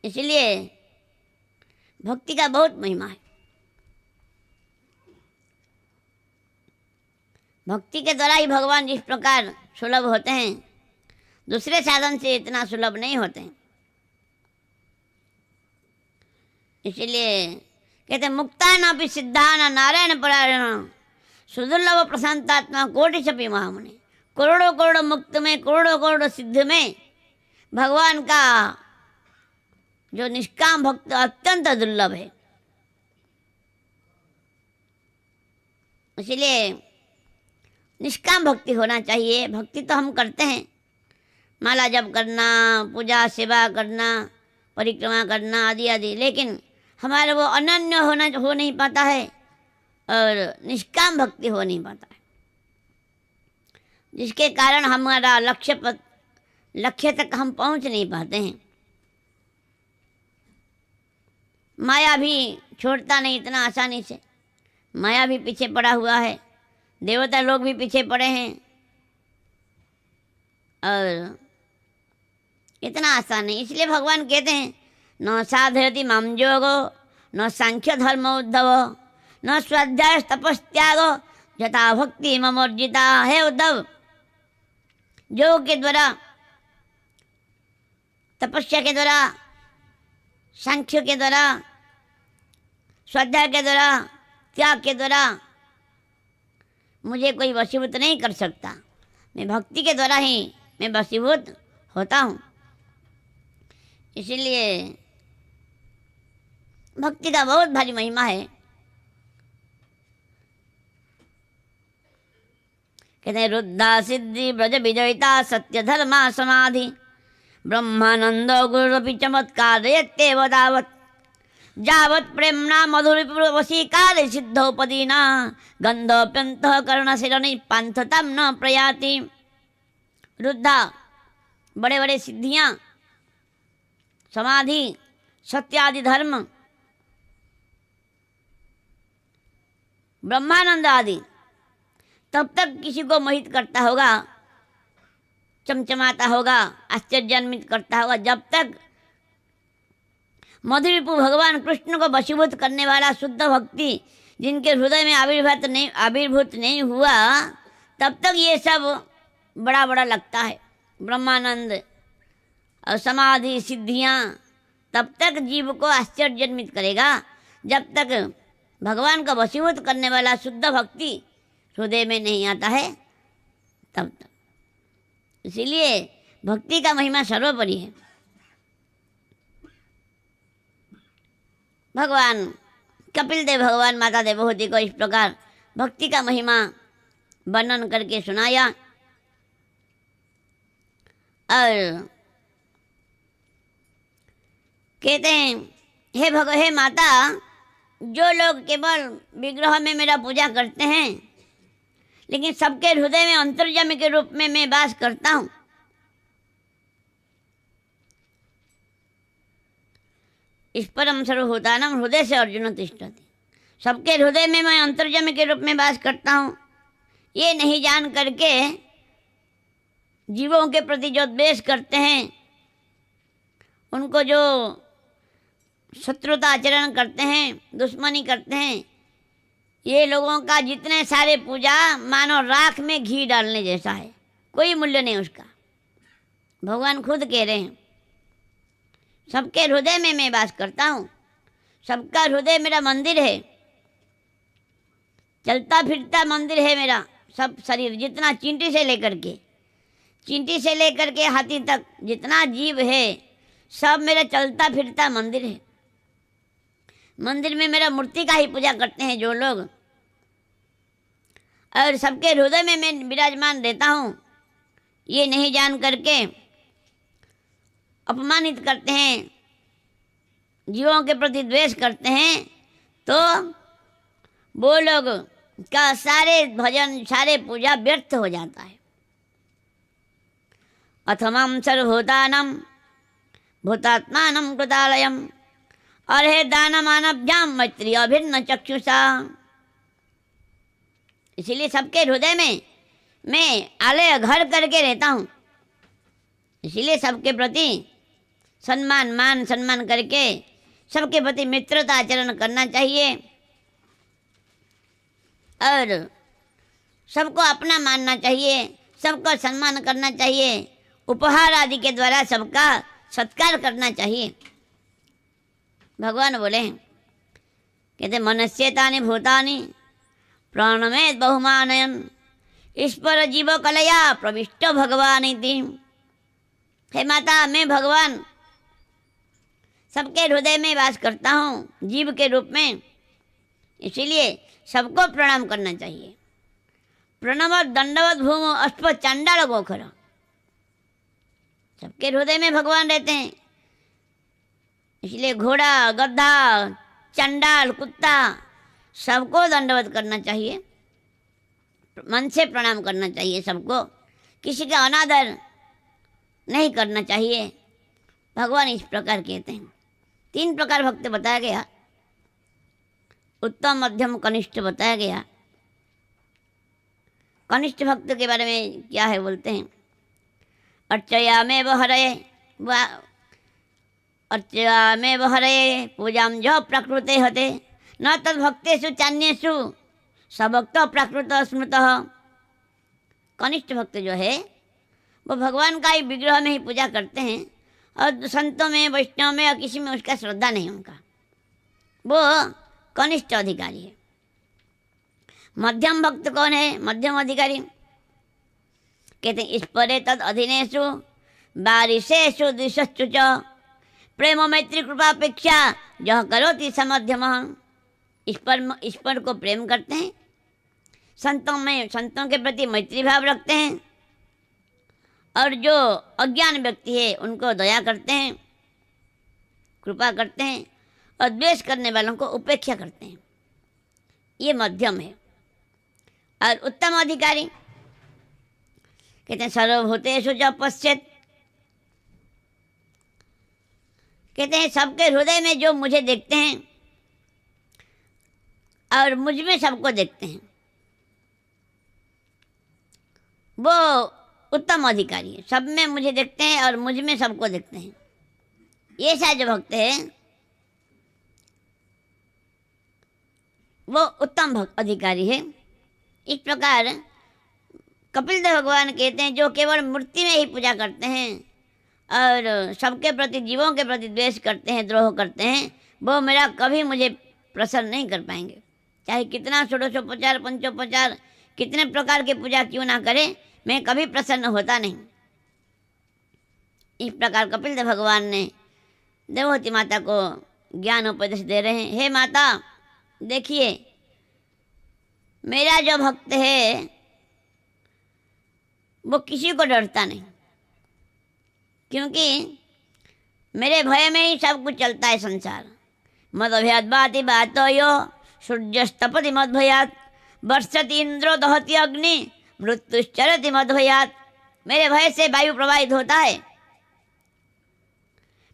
इसलिए भक्ति का बहुत महिमा है। भक्ति के द्वारा ही भगवान जिस प्रकार सुलभ होते हैं, दूसरे साधन से इतना सुलभ नहीं होते हैं। इसलिए कहते मुक्तानापि सिद्धाना नारायण परायण सुदुर्लभ प्रशांतात्मा कोटि सपि महामुनि। करोड़ों करोड़ों मुक्त में, करोड़ों करोड़ों सिद्ध में भगवान का जो निष्काम भक्त अत्यंत दुर्लभ है। इसलिए निष्काम भक्ति होना चाहिए। भक्ति तो हम करते हैं, माला जप करना, पूजा सेवा करना, परिक्रमा करना आदि आदि, लेकिन हमारा वो अनन्य हो नहीं पाता है और निष्काम भक्ति हो नहीं पाता है, जिसके कारण हमारा लक्ष्य तक हम पहुंच नहीं पाते हैं। माया भी छोड़ता नहीं इतना आसानी से, माया भी पीछे पड़ा हुआ है, देवता लोग भी पीछे पड़े हैं और इतना आसान नहीं। इसलिए भगवान कहते हैं न साधयति माम योगो न सांख्य धर्म उद्धव न स्वाध्याय तपस्त्यागो यथा भक्ति ममोर्जिता। है उद्धव, योग के द्वारा, तपस्या के द्वारा, सांख्य के द्वारा, स्वाध्याय के द्वारा, त्याग के द्वारा मुझे कोई वशीभूत नहीं कर सकता। मैं भक्ति के द्वारा ही मैं वशीभूत होता हूँ। इसलिए भक्ति का बहुत भारी महिमा है। कहते हैं रुद्धा सिद्धि ब्रज विजयिता सत्य धर्मा समाधि ब्रह्मानंदो गुरुरपि चमत्कार यत्येव दावत् जावत् प्रेमणा मधुर वशीकार सिद्धोपदीना गंधोप्यंतः कर्णशिरनि पांथताम न प्रयाति। रुद्धा बड़े बड़े सिद्धियां, समाधि, सत्यादि धर्म, ब्रह्मानंद आदि तब तक किसी को मोहित करता होगा, चमचमाता होगा, आश्चर्यान्वित करता होगा, जब तक मधुरिपु भगवान कृष्ण को वशीभूत करने वाला शुद्ध भक्ति जिनके हृदय में आविर्भूत नहीं हुआ, तब तक ये सब बड़ा बड़ा लगता है। ब्रह्मानंद और समाधि सिद्धियां तब तक जीव को आश्चर्यान्वित करेगा जब तक भगवान का वशीभूत करने वाला शुद्ध भक्ति हृदय में नहीं आता है, तब तक। इसीलिए भक्ति का महिमा सर्वोपरि है। भगवान कपिल देव भगवान माता देवहूति को इस प्रकार भक्ति का महिमा वर्णन करके सुनाया और कहते हैं हे माता, जो लोग केवल विग्रह में मेरा पूजा करते हैं लेकिन सबके हृदय में अंतर्यामी के रूप में मैं वास करता हूँ, इस परम सर्वभूतानां हृदय से अर्जुन तिष्ठति। सबके हृदय में मैं अंतर्यामी के रूप में वास करता हूँ, ये नहीं जान करके जीवों के प्रति जो द्वेष करते हैं, उनको जो शत्रुता आचरण करते हैं, दुश्मनी करते हैं, ये लोगों का जितने सारे पूजा मानो राख में घी डालने जैसा है, कोई मूल्य नहीं उसका। भगवान खुद कह रहे हैं सबके हृदय में मैं वास करता हूँ, सबका हृदय मेरा मंदिर है, चलता फिरता मंदिर है मेरा। सब शरीर जितना चींटी से लेकर के हाथी तक जितना जीव है सब मेरा चलता फिरता मंदिर है। मंदिर में मेरा मूर्ति का ही पूजा करते हैं जो लोग, और सबके हृदय में मैं विराजमान रहता हूँ, ये नहीं जान करके अपमानित करते हैं, जीवों के प्रति द्वेष करते हैं, तो वो लोग का सारे भजन सारे पूजा व्यर्थ हो जाता है। अथमाम सर्वभूतानां भूतात्मानं कृतालयम् अर्हे दानमानभ्यां मैत्री अभिन्न चक्षुषा। इसीलिए सबके हृदय में मैं आलय घर करके रहता हूँ, इसीलिए सबके प्रति सम्मान मान सम्मान करके सबके प्रति मित्रता आचरण करना चाहिए और सबको अपना मानना चाहिए, सबको सम्मान करना चाहिए, उपहार आदि के द्वारा सबका सत्कार करना चाहिए। भगवान बोले हैं, कहते मनस्येतानि भूतानि प्राणमेत बहुमानयन ईश्वर जीवो कलया प्रविष्ट भगवान इति। हे माता, मैं भगवान सबके हृदय में वास करता हूँ जीव के रूप में, इसीलिए सबको प्रणाम करना चाहिए। प्रणव दंडवत भूमो अष्ट चांडाल गोखर, सबके हृदय में भगवान रहते हैं, इसलिए घोड़ा गधा चंडाल कुत्ता सबको दंडवत करना चाहिए, मन से प्रणाम करना चाहिए सबको, किसी का अनादर नहीं करना चाहिए। भगवान इस प्रकार कहते हैं। 3 प्रकार भक्त बताया गया, उत्तम मध्यम कनिष्ठ बताया गया। कनिष्ठ भक्त के बारे में क्या है बोलते हैं, अर्चयामेव हरये अर्चयामेव हरये पूजाम जो प्रकृते हते न तद्भक्तेषु चान्येषु सभक्त प्राकृत स्मृत। कनिष्ठ भक्त जो है वो भगवान का ही विग्रह में ही पूजा करते हैं और संतों में वैष्णव में और किसी में उसका श्रद्धा नहीं उनका, वो कनिष्ठ अधिकारी है। मध्यम भक्त कौन है? मध्यम अधिकारी कहते हैं ईश्वरे तद अधीनेषु बारिशेषु द्विषश्चु च प्रेम मैत्री कृपापेक्षा जह करोति समध्यम। ईश्वर को प्रेम करते हैं, संतों के प्रति मैत्री भाव रखते हैं और जो अज्ञान व्यक्ति है उनको दया करते हैं, कृपा करते हैं और द्वेष करने वालों को उपेक्षा करते हैं, ये मध्यम है। और उत्तम अधिकारी कहते हैं सर्वभूतेषु च पश्येत्, कहते हैं सबके हृदय में जो मुझे देखते हैं और मुझ में सबको देखते हैं, वो उत्तम अधिकारी है। सब में मुझे देखते हैं और मुझ में सबको देखते हैं, ये सा जो भक्त है वो उत्तम अधिकारी है। इस प्रकार कपिल देव भगवान कहते हैं जो केवल मूर्ति में ही पूजा करते हैं और सबके प्रति जीवों के प्रति द्वेष करते हैं, द्रोह करते हैं, वो मेरा कभी मुझे प्रसन्न नहीं कर पाएंगे। चाहे कितना षोडशोपचार पंचोपचार कितने प्रकार की पूजा क्यों ना करें, मैं कभी प्रसन्न होता नहीं। इस प्रकार कपिल देव भगवान ने देवहूति माता को ज्ञान उपदेश दे रहे हैं। हे माता, देखिए मेरा जो भक्त है वो किसी को डरता नहीं, क्योंकि मेरे भय में ही सब कुछ चलता है संसार। मद भयात बाति बातो यो सूर्यस्तपति मद भयात वर्षति इंद्रो दहति अग्नि मृत्युश्चरति मद भयात। मेरे भय से वायु प्रवाहित होता है,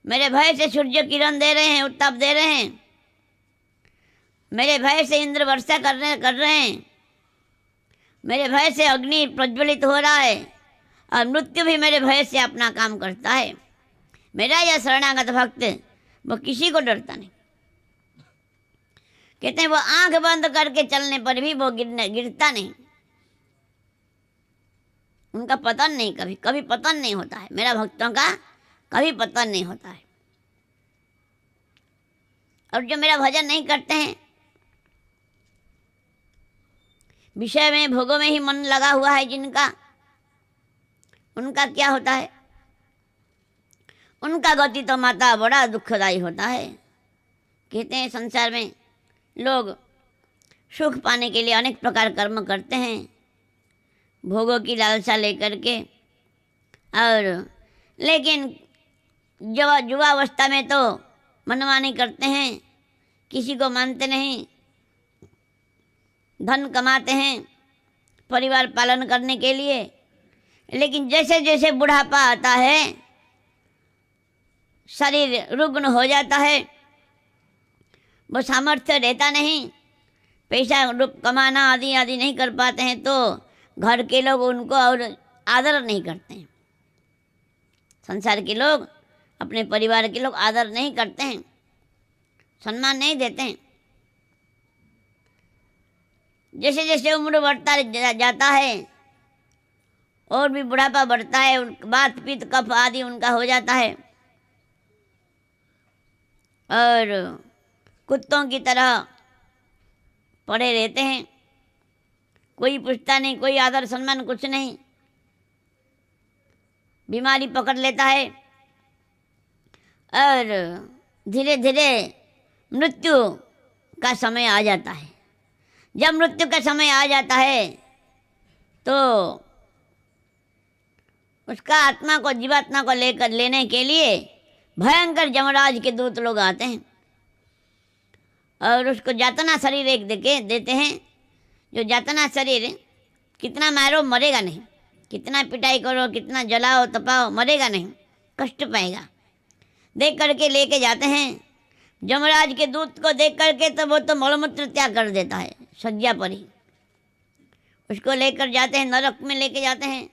मेरे भय से सूर्य किरण दे रहे हैं, उत्ताप दे रहे हैं, मेरे भय से इंद्र वर्षा कर रहे हैं, मेरे भय से अग्नि प्रज्वलित हो रहा है और मृत्यु भी मेरे भय से अपना काम करता है। मेरा यह शरणागत भक्त वो किसी को डरता नहीं। कहते हैं वो आंख बंद करके चलने पर भी वो गिरता नहीं, उनका पतन नहीं, कभी पतन नहीं होता है। मेरा भक्तों का कभी पतन नहीं होता है। और जो मेरा भजन नहीं करते हैं, विषय में भोगों में ही मन लगा हुआ है जिनका, उनका क्या होता है? उनका गति तो माता बड़ा दुखदायी होता है। कहते हैं संसार में लोग सुख पाने के लिए अनेक प्रकार कर्म करते हैं, भोगों की लालसा लेकर के, और लेकिन युवावस्था में तो मनमानी करते हैं, किसी को मानते नहीं, धन कमाते हैं परिवार पालन करने के लिए, लेकिन जैसे जैसे बुढ़ापा आता है, शरीर रुग्ण हो जाता है, वो सामर्थ्य रहता नहीं, पैसा कमाना आदि आदि नहीं कर पाते हैं, तो घर के लोग उनको और आदर नहीं करते हैं। संसार के लोग, अपने परिवार के लोग आदर नहीं करते हैं, सम्मान नहीं देते हैं। जैसे जैसे उम्र बढ़ता जाता है और भी बुढ़ापा बढ़ता है, बात पित्त कफ आदि उनका हो जाता है और कुत्तों की तरह पड़े रहते हैं। कोई पूछता नहीं, कोई आदर सम्मान कुछ नहीं। बीमारी पकड़ लेता है और धीरे धीरे मृत्यु का समय आ जाता है। जब मृत्यु का समय आ जाता है तो उसका आत्मा को, जीवात्मा को लेकर लेने के लिए भयंकर यमराज के दूत लोग आते हैं और उसको यातना शरीर एक देते हैं। जो यातना शरीर, कितना मारो मरेगा नहीं, कितना पिटाई करो, कितना जलाओ तपाओ, मरेगा नहीं, कष्ट पाएगा। देख करके लेके जाते हैं। यमराज के दूत को देख करके तो वो तो मलमूत्र त्याग कर देता है शଯ୍या पर ही। उसको लेकर जाते हैं, नरक में लेके जाते हैं।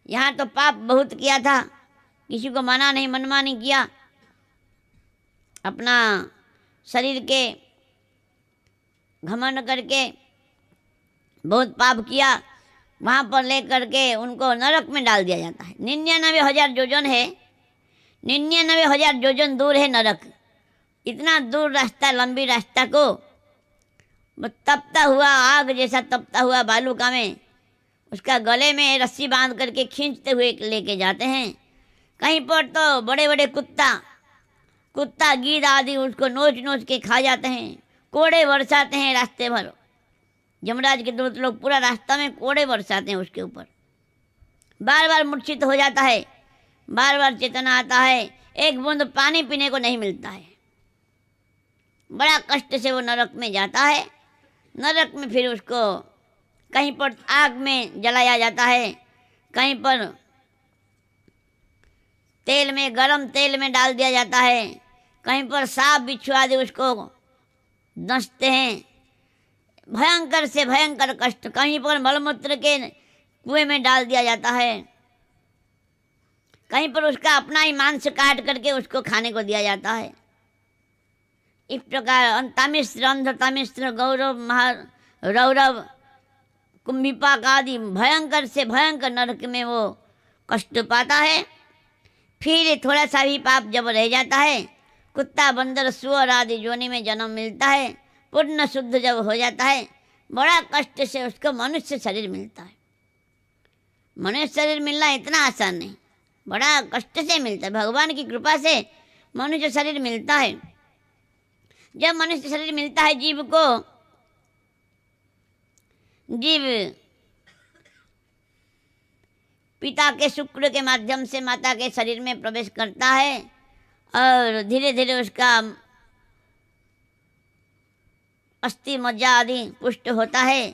यहाँ तो पाप बहुत किया था, किसी को माना नहीं, मनमानी किया, अपना शरीर के घमंड करके बहुत पाप किया। वहाँ पर ले करके उनको नरक में डाल दिया जाता है। 99,000 योजन है, 99,000 योजन दूर है नरक। इतना दूर रास्ता, लंबी रास्ता को तपता हुआ, आग जैसा तपता हुआ बालूका में उसका गले में रस्सी बांध करके खींचते हुए लेके जाते हैं। कहीं पर तो बड़े बड़े कुत्ता गीद आदि उसको नोच नोच के खा जाते हैं, कोड़े बरसाते हैं रास्ते भर। यमराज के दूत लोग पूरा रास्ता में कोड़े बरसाते हैं उसके ऊपर। बार बार मूर्छित हो जाता है, बार बार चेतना आता है, एक बूंद पानी पीने को नहीं मिलता है। बड़ा कष्ट से वो नरक में जाता है। नरक में फिर उसको कहीं पर आग में जलाया जाता है, कहीं पर तेल में, गरम तेल में डाल दिया जाता है, कहीं पर सांप बिच्छू आदि उसको दंसते हैं। भयंकर से भयंकर कष्ट। कहीं पर मलमूत्र के कुएं में डाल दिया जाता है, कहीं पर उसका अपना ही मांस काट करके उसको खाने को दिया जाता है। इस प्रकार अंतामिश्र, अंधतामिश्र, गौरव, रौरव, कुंभिपाक आदि भयंकर से भयंकर नरक में वो कष्ट पाता है। फिर थोड़ा सा भी पाप जब रह जाता है, कुत्ता, बंदर, सुअर आदि योनि में जन्म मिलता है। पूर्ण शुद्ध जब हो जाता है, बड़ा कष्ट से उसको मनुष्य शरीर मिलता है। मनुष्य शरीर मिलना इतना आसान नहीं, बड़ा कष्ट से मिलता है। भगवान की कृपा से मनुष्य शरीर मिलता है। जब मनुष्य शरीर मिलता है जीव को, जीव पिता के शुक्र के माध्यम से माता के शरीर में प्रवेश करता है और धीरे धीरे उसका अस्थि मज्जा आदि पुष्ट होता है।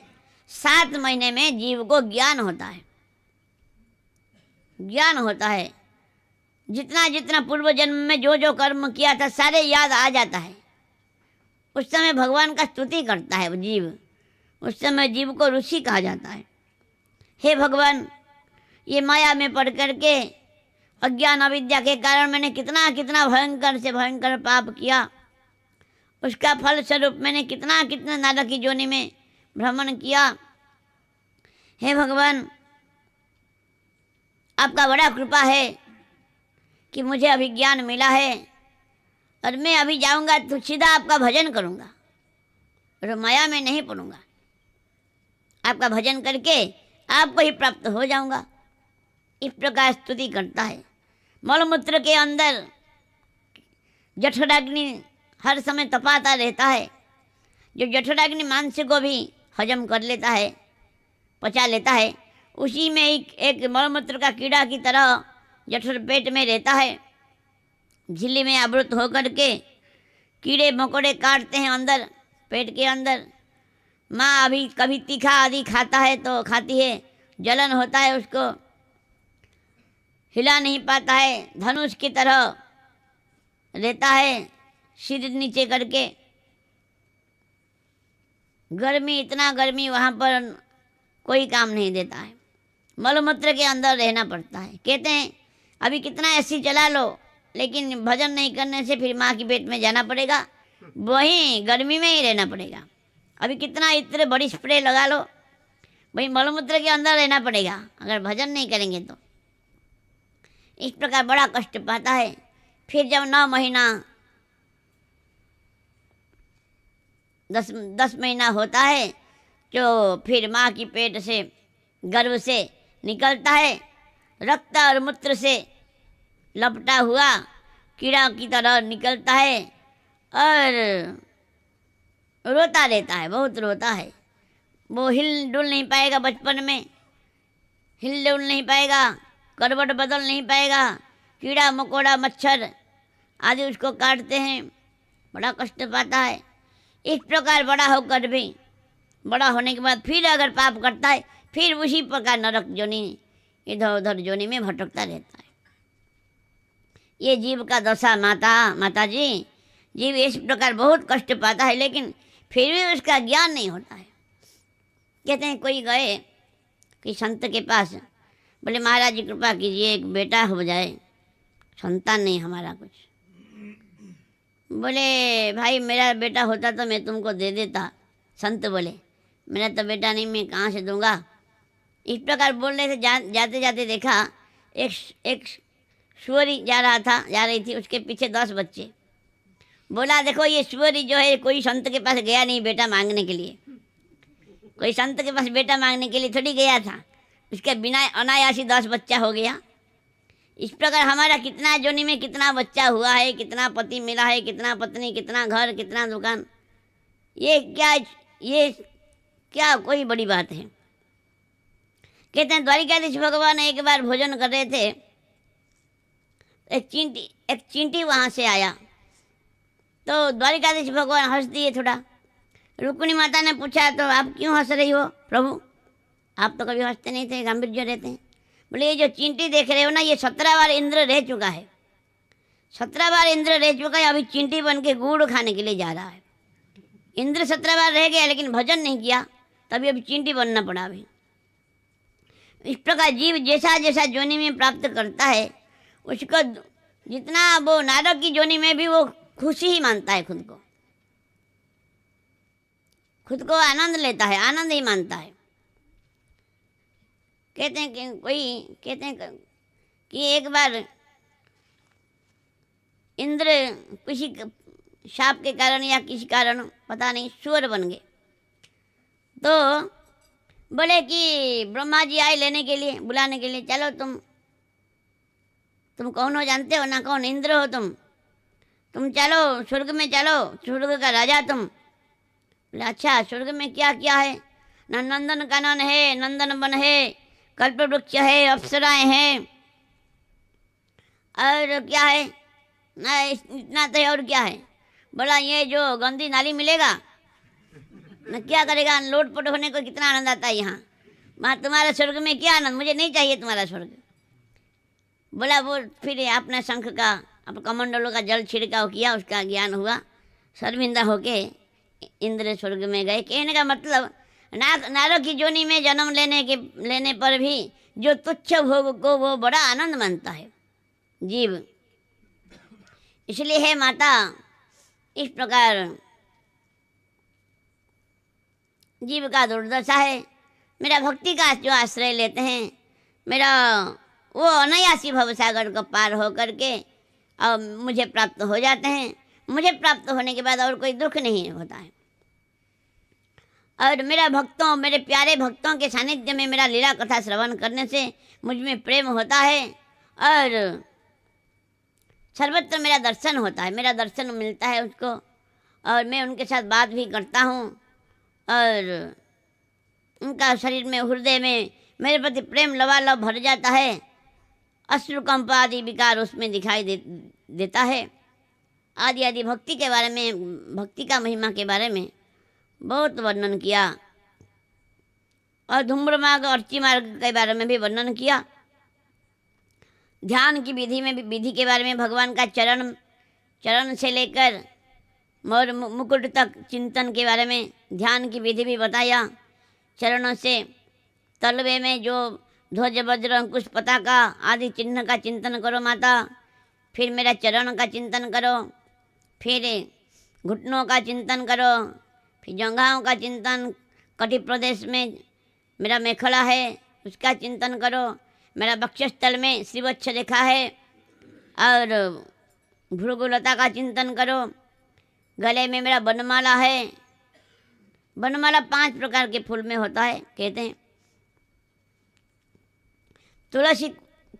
7 महीने में जीव को ज्ञान होता है, ज्ञान होता है। जितना जितना पूर्व जन्म में जो जो कर्म किया था सारे याद आ जाता है। उस समय भगवान का स्तुति करता है जीव। उस समय जीव को ऋषि कहा जाता है। हे भगवान, ये माया में पड़ करके अज्ञान अविद्या के कारण मैंने कितना कितना भयंकर से भयंकर पाप किया। उसका फल स्वरूप मैंने कितना कितना नरक की योनि में भ्रमण किया। हे भगवान, आपका बड़ा कृपा है कि मुझे अभी ज्ञान मिला है और मैं अभी जाऊंगा तो सीधा आपका भजन करूंगा और माया में नहीं पड़ूंगा। आपका भजन करके आपको ही प्राप्त हो जाऊंगा। इस प्रकार स्तुति करता है। मलमूत्र के अंदर जठराग्नि हर समय तपाता रहता है। जो जठराग्नि मांस को भी हजम कर लेता है, पचा लेता है। उसी में एक मलमूत्र का कीड़ा की तरह जठर पेट में रहता है। झिल्ली में आवृत होकर के कीड़े मकोड़े काटते हैं अंदर, पेट के अंदर। माँ अभी कभी तीखा आदि खाता है तो खाती है, जलन होता है, उसको हिला नहीं पाता है, धनुष की तरह रहता है सिर नीचे करके। गर्मी, इतना गर्मी वहाँ पर कोई काम नहीं देता है, मलमूत्र के अंदर रहना पड़ता है। कहते हैं अभी कितना एसी चला लो, लेकिन भजन नहीं करने से फिर माँ की पेट में जाना पड़ेगा, वहीं गर्मी में ही रहना पड़ेगा। अभी कितना इतने बड़ी स्प्रे लगा लो, वही मलमूत्र के अंदर रहना पड़ेगा अगर भजन नहीं करेंगे तो। इस प्रकार बड़ा कष्ट पाता है। फिर जब 9 महीना 10 महीना होता है तो फिर माँ की पेट से, गर्भ से निकलता है, रक्त और मूत्र से लपटा हुआ कीड़ा की तरह निकलता है और रोता रहता है, बहुत रोता है। वो हिल डुल नहीं पाएगा, बचपन में हिल डुल नहीं पाएगा, करवट बदल नहीं पाएगा, कीड़ा मकोड़ा मच्छर आदि उसको काटते हैं, बड़ा कष्ट पाता है। इस प्रकार बड़ा होकर भी, बड़ा होने के बाद फिर अगर पाप करता है फिर उसी प्रकार नरक जोनि, इधर उधर जोनि में भटकता रहता है। ये जीव का दशा माता जी, जीव इस प्रकार बहुत कष्ट पाता है, लेकिन फिर भी उसका ज्ञान नहीं होता है। कहते हैं कोई गए कि संत के पास, बोले महाराज जी कृपा कीजिए, एक बेटा हो जाए, संतान नहीं हमारा कुछ। बोले भाई मेरा बेटा होता तो मैं तुमको दे देता। संत बोले मेरा तो बेटा नहीं, मैं कहाँ से दूंगा। इस प्रकार बोल रहे थे, जाते जाते देखा एक सुअरी जा रही थी, उसके पीछे 10 बच्चे। बोला देखो ये सुअरी जो है कोई संत के पास गया नहीं बेटा मांगने के लिए, कोई संत के पास बेटा मांगने के लिए थोड़ी गया था, उसके बिना अनायासी 10 बच्चा हो गया। इस प्रकार हमारा कितना जोनी में कितना बच्चा हुआ है, कितना पति मिला है, कितना पत्नी, कितना घर, कितना दुकान, ये क्या कोई बड़ी बात है। कहते हैं द्वारिकाधीश भगवान एक बार भोजन कर रहे थे, एक चींटी वहाँ से आया, तो द्वारिकाधीश भगवान हंस दिए थोड़ा। रुक्मिणी माता ने पूछा तो आप क्यों हंस रही हो प्रभु, आप तो कभी हंसते नहीं थे, गांभीर्य रहते हैं। बोले ये जो चींटी देख रहे हो ना, ये 17 बार इंद्र रह चुका है, 17 बार इंद्र रह चुका है, अभी चींटी बन के गुड़ खाने के लिए जा रहा है। इंद्र 17 बार रह गया लेकिन भजन नहीं किया, तभी अभी चींटी बनना पड़ा अभी। इस प्रकार जीव जैसा जैसा जोनि में प्राप्त करता है, उसको जितना वो नारक की जोनि में भी वो खुशी ही मानता है, खुद को आनंद लेता है, आनंद ही मानता है। कहते हैं कि एक बार इंद्र किसी शाप के कारण या किसी कारण पता नहीं सुअर बन गए, तो बोले कि ब्रह्मा जी आए लेने के लिए, बुलाने के लिए, चलो तुम कौन हो जानते हो ना, कौन, इंद्र हो तुम चलो स्वर्ग में, चलो स्वर्ग का राजा तुम। बोले अच्छा स्वर्ग में क्या क्या है ना, नंदन कानन है, नंदन वन है, कल्प वृक्ष है, अप्सराएं हैं, और क्या है ना, इतना तो है, और क्या है। बोला ये जो गंदी नाली मिलेगा ना, क्या करेगा, लोटपोट होने को कितना आनंद आता है यहाँ, वहाँ तुम्हारा स्वर्ग में क्या आनंद, मुझे नहीं चाहिए तुम्हारा स्वर्ग। बोला वो फिर आपने शंख का, अब कमंडलों का जल छिड़काव किया, उसका ज्ञान हुआ, शर्मिंदा होके इंद्र स्वर्ग में गए। कहने का मतलब नारद की जोनी में जन्म लेने पर भी जो तुच्छ भोग को वो बड़ा आनंद मानता है जीव। इसलिए है माता, इस प्रकार जीव का दुर्दशा है। मेरा भक्ति का जो आश्रय लेते हैं, मेरा वो अनायासी भवसागर को पार हो करके और मुझे प्राप्त हो जाते हैं। मुझे प्राप्त होने के बाद और कोई दुख नहीं होता है। और मेरे प्यारे भक्तों के सानिध्य में मेरा लीला कथा श्रवण करने से मुझ में प्रेम होता है और सर्वत्र मेरा दर्शन होता है, मेरा दर्शन मिलता है उसको, और मैं उनके साथ बात भी करता हूँ और उनका शरीर में, हृदय में मेरे प्रति प्रेम लबालब भर जाता है। अश्रुकंप आदि विकार उसमें दिखाई देता है। आदि आदि भक्ति के बारे में, भक्ति का महिमा के बारे में बहुत वर्णन किया और धूम्र मार्ग अर्ची मार्ग के बारे में भी वर्णन किया। ध्यान की विधि में भी, विधि के बारे में भगवान का चरण से लेकर मोर मुकुट तक चिंतन के बारे में ध्यान की विधि भी बताया। चरणों से तलवे में जो ध्वज वज्र अंकुश पताका आदि चिन्ह का चिंतन करो माता। फिर मेरा चरण का चिंतन करो, फिर घुटनों का चिंतन करो, फिर जंघाओं का चिंतन, कटी प्रदेश में मेरा मेखला है उसका चिंतन करो, मेरा वक्षस्थल में श्रीवत्स रेखा है और भृगुलता का चिंतन करो, गले में मेरा बनमाला है। बनमाला 5 प्रकार के फूल में होता है, कहते हैं तुलसी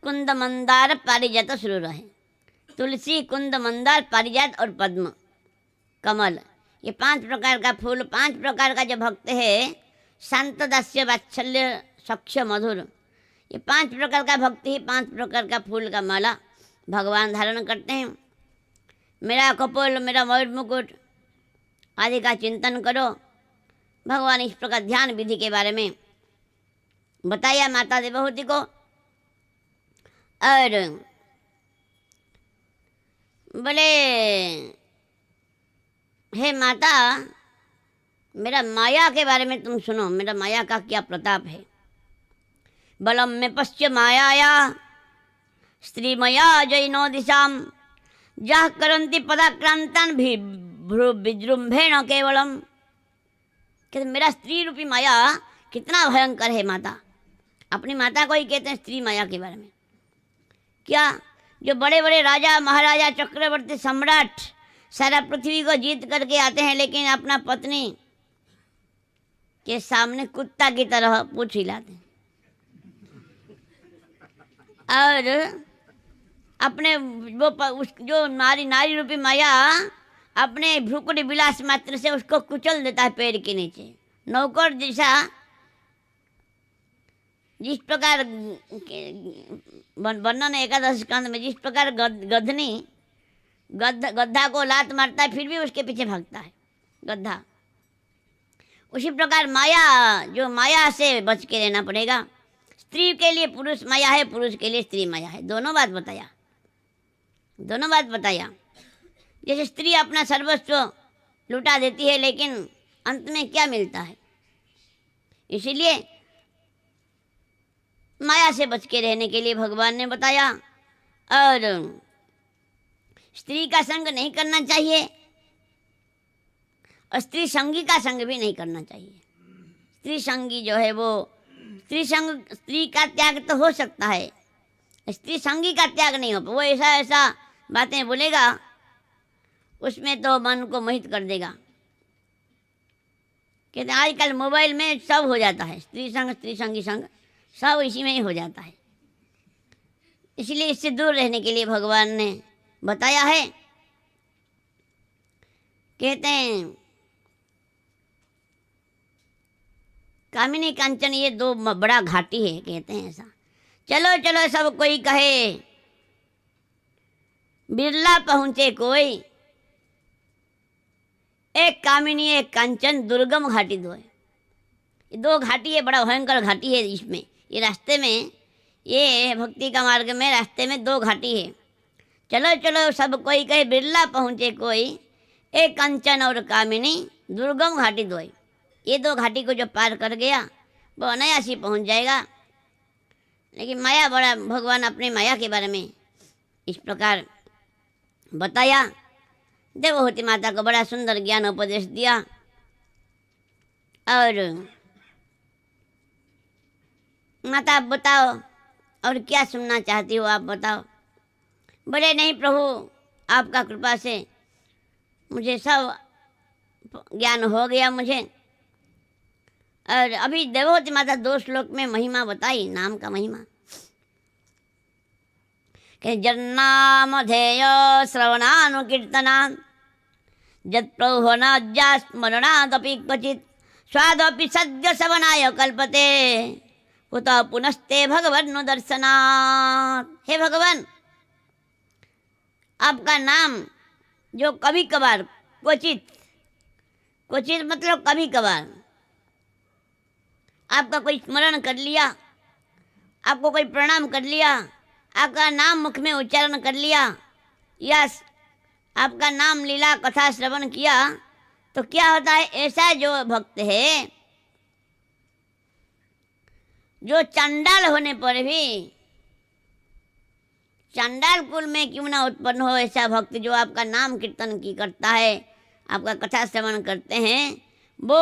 कुंद मंदार पारिजात सुरूर है। तुलसी कुंद मंदार पारिजात और पद्म कमल, ये 5 प्रकार का फूल, 5 प्रकार का जो भक्त है, शांत दास्य वात्सल्य सक्ष मधुर, ये 5 प्रकार का भक्त ही 5 प्रकार का फूल का माला भगवान धारण करते हैं। मेरा कपोल, मेरा मयूर मुकुट आदि का चिंतन करो। भगवान इस प्रकार ध्यान विधि के बारे में बताया माता देवहूति को। और बोले हे माता, मेरा माया के बारे में तुम सुनो, मेरा माया का क्या प्रताप है। बलम में पश्च मायाया स्त्रीमया जैनो दिशाम जह करंती पदाक्रांतन भी विजृंभेण केवलम। कहते मेरा स्त्री रूपी माया कितना भयंकर है माता। अपनी माता को ही कहते हैं स्त्री माया के बारे में। क्या जो बड़े बड़े राजा महाराजा चक्रवर्ती सम्राट सारा पृथ्वी को जीत करके आते हैं, लेकिन अपना पत्नी के सामने कुत्ता की तरह पूंछ हिलाते हैं और अपने वो जो नारी रूपी माया अपने भ्रुकुट विलास मात्र से उसको कुचल देता है पैर के नीचे। नौकर जैसा जिस प्रकार वर्णन 11 स्कंद में जिस प्रकार गधनी गद्धा को लात मारता है फिर भी उसके पीछे भागता है गद्धा, उसी प्रकार माया, जो माया से बच के रहना पड़ेगा। स्त्री के लिए पुरुष माया है, पुरुष के लिए स्त्री माया है। दोनों बात बताया, दोनों बात बताया। जैसे स्त्री अपना सर्वस्व लुटा देती है, लेकिन अंत में क्या मिलता है। इसीलिए माया से बच के रहने के लिए भगवान ने बताया। और स्त्री का संग नहीं करना चाहिए और स्त्री संगी का संग भी नहीं करना चाहिए। स्त्री संगी जो है वो स्त्री का त्याग तो हो सकता है, स्त्री संगी का त्याग नहीं हो। वो ऐसा ऐसा बातें बोलेगा उसमें तो मन को मोहित कर देगा। कहते आजकल मोबाइल में सब हो जाता है, स्त्री संग स्त्री संगी संग सब इसी में ही हो जाता है। इसलिए इससे दूर रहने के लिए भगवान ने बताया है। कहते हैं कामिनी कांचन ये 2 बड़ा घाटी है, कहते हैं ऐसा। चलो चलो सब कोई कहे बिरला पहुंचे कोई, एक कामिनी एक कांचन दुर्गम घाटी 2 है। ये 2 घाटी है, बड़ा भयंकर घाटी है। इसमें ये रास्ते में, ये भक्ति का मार्ग में रास्ते में 2 घाटी है। चलो चलो सब कोई कहे बिरला पहुँचे कोई, एक कंचन और कामिनी दुर्गम घाटी 2 है। ये 2 घाटी को जो पार कर गया वो अनायासी पहुँच जाएगा। लेकिन माया बड़ा, भगवान अपने माया के बारे में इस प्रकार बताया। देवहूति माता को बड़ा सुंदर ज्ञान उपदेश दिया। और माता आप बताओ और क्या सुनना चाहती हो, आप बताओ। बोले नहीं प्रभु, आपका कृपा से मुझे सब ज्ञान हो गया मुझे। और अभी देवहूति माता 2 श्लोक में महिमा बताई, नाम का महिमा। कि जन्नामधेय श्रवणानुकीर्तना जत्प्रभुवनाज्ञा स्मरणादपि क्वचित् स्वादपि सद्य सवनाय कल्पते कुत पुनस्ते भगवन् दर्शनात्। हे भगवान, आपका नाम जो कभी कभार, क्वचित, क्वचित मतलब कभी कभार आपका कोई स्मरण कर लिया, आपको कोई प्रणाम कर लिया, आपका नाम मुख में उच्चारण कर लिया, या आपका नाम लीला कथा श्रवण किया, तो क्या होता है, ऐसा जो भक्त है जो चंडाल होने पर भी, चंडाल कुल में क्यों ना उत्पन्न हो ऐसा भक्त जो आपका नाम कीर्तन की करता है, आपका कथा श्रवण करते हैं, वो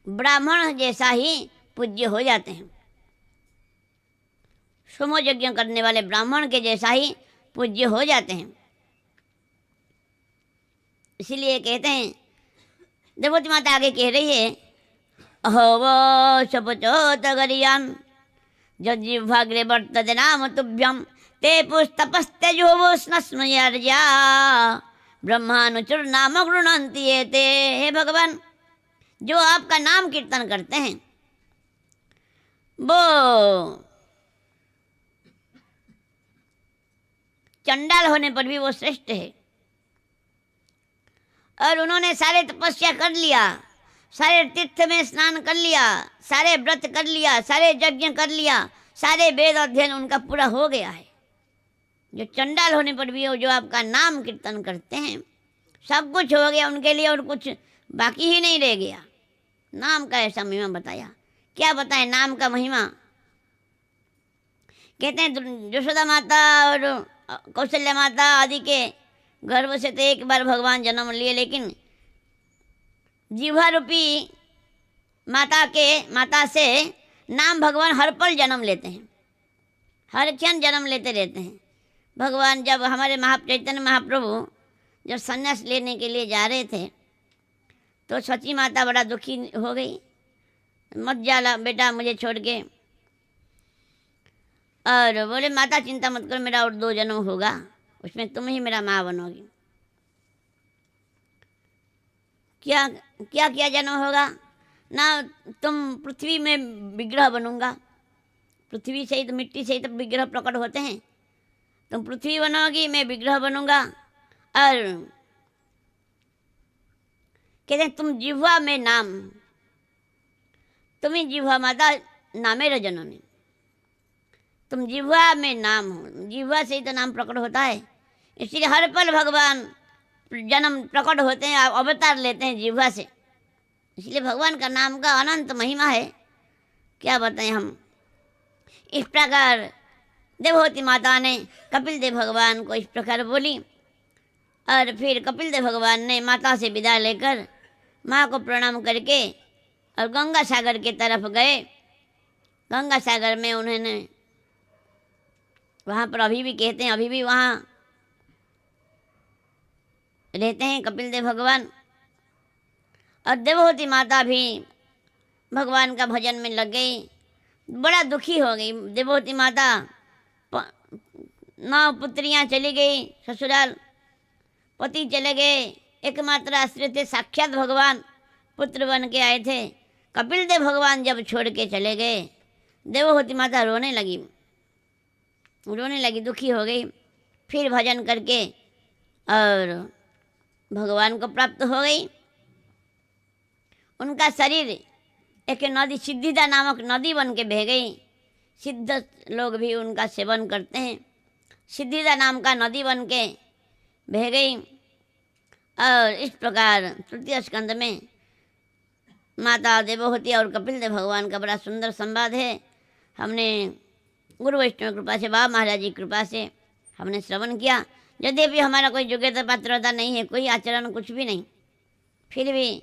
ब्राह्मण जैसा ही पूज्य हो जाते हैं। सोमो यज्ञ करने वाले ब्राह्मण के जैसा ही पूज्य हो जाते हैं। इसीलिए कहते हैं, देवती माता आगे कह रही है, अहोवो शपचोत गरियान जिह्वाग्रे वर्तते नाम तुभ्यम ते पुस्तपस्त्यजुहो स्नस्मयर्या ब्रह्मानुचुर नाम गृणंति ये ते। हे भगवान, जो आपका नाम कीर्तन करते हैं वो चंडाल होने पर भी वो श्रेष्ठ है। और उन्होंने सारे तपस्या कर लिया, सारे तीर्थ में स्नान कर लिया, सारे व्रत कर लिया, सारे यज्ञ कर लिया, सारे वेद अध्ययन उनका पूरा हो गया है। जो चंडाल होने पर भी हो, जो आपका नाम कीर्तन करते हैं, सब कुछ हो गया उनके लिए और कुछ बाकी ही नहीं रह गया। नाम का ऐसा महिमा बताया। क्या बताएं नाम का महिमा? कहते हैं यशोदा माता और कौशल्या माता आदि के गर्भ से तो एक बार भगवान जन्म लिए, लेकिन जीवा रूपी माता से नाम भगवान हर पल जन्म लेते हैं, हर क्षण जन्म लेते रहते हैं। भगवान जब हमारे चैतन्य महाप्रभु जब संन्यास लेने के लिए जा रहे थे तो सची माता बड़ा दुखी हो गई, मत जाला बेटा मुझे छोड़ के, और बोले माता चिंता मत करो, मेरा और 2 जन्म होगा, उसमें तुम ही मेरा माँ बनोगी। क्या क्या क्या जन्म होगा ना, तुम पृथ्वी में विग्रह बनूंगा, पृथ्वी से ही तो, मिट्टी से ही तो विग्रह प्रकट होते हैं, तुम पृथ्वी बनोगी, मैं विग्रह बनूंगा। और कहते हैं तुम जिह्वा में नाम, तुम्ही जिह्वा माता नामेर जननी, तुम जिह्वा में नाम हो, जिह्वा से ही तो नाम प्रकट होता है। इसलिए हर पल भगवान जन्म प्रकट होते हैं, अवतार लेते हैं जिह्वा से। इसलिए भगवान का नाम का अनंत महिमा है, क्या बताएं हम। इस प्रकार देवहूति माता ने कपिल देव भगवान को इस प्रकार बोली, और फिर कपिल देव भगवान ने माता से विदा लेकर माँ को प्रणाम करके और गंगा सागर की तरफ गए। गंगा सागर में उन्होंने, वहाँ पर अभी भी कहते हैं, अभी भी वहाँ रहते हैं कपिल देव भगवान। और देवहूति माता भी भगवान का भजन में लग गई, बड़ा दुखी हो गई देवहूति माता। 9 पुत्रियाँ चली गई ससुराल, पति चले गए, एकमात्र आश्रय थे साक्षात भगवान, पुत्र बन के आए थे। कपिल देव भगवान जब छोड़ के चले गए, देवहूति माता रोने लगी, दुखी हो गई। फिर भजन करके और भगवान को प्राप्त हो गई। उनका शरीर एक नदी, सिद्धिदा नामक नदी बन के बह गई। सिद्ध लोग भी उनका सेवन करते हैं, सिद्धिदा नाम का नदी बन के बह गई। और इस प्रकार तृतीय स्कंद में माता देवहूति और कपिल देव भगवान का बड़ा सुंदर संवाद है। हमने गुरु वैष्णव कृपा से, बाबा महाराज जी कृपा से हमने श्रवण किया। यद्यपि हमारा कोई योग्यता पात्रता नहीं है, कोई आचरण कुछ भी नहीं, फिर भी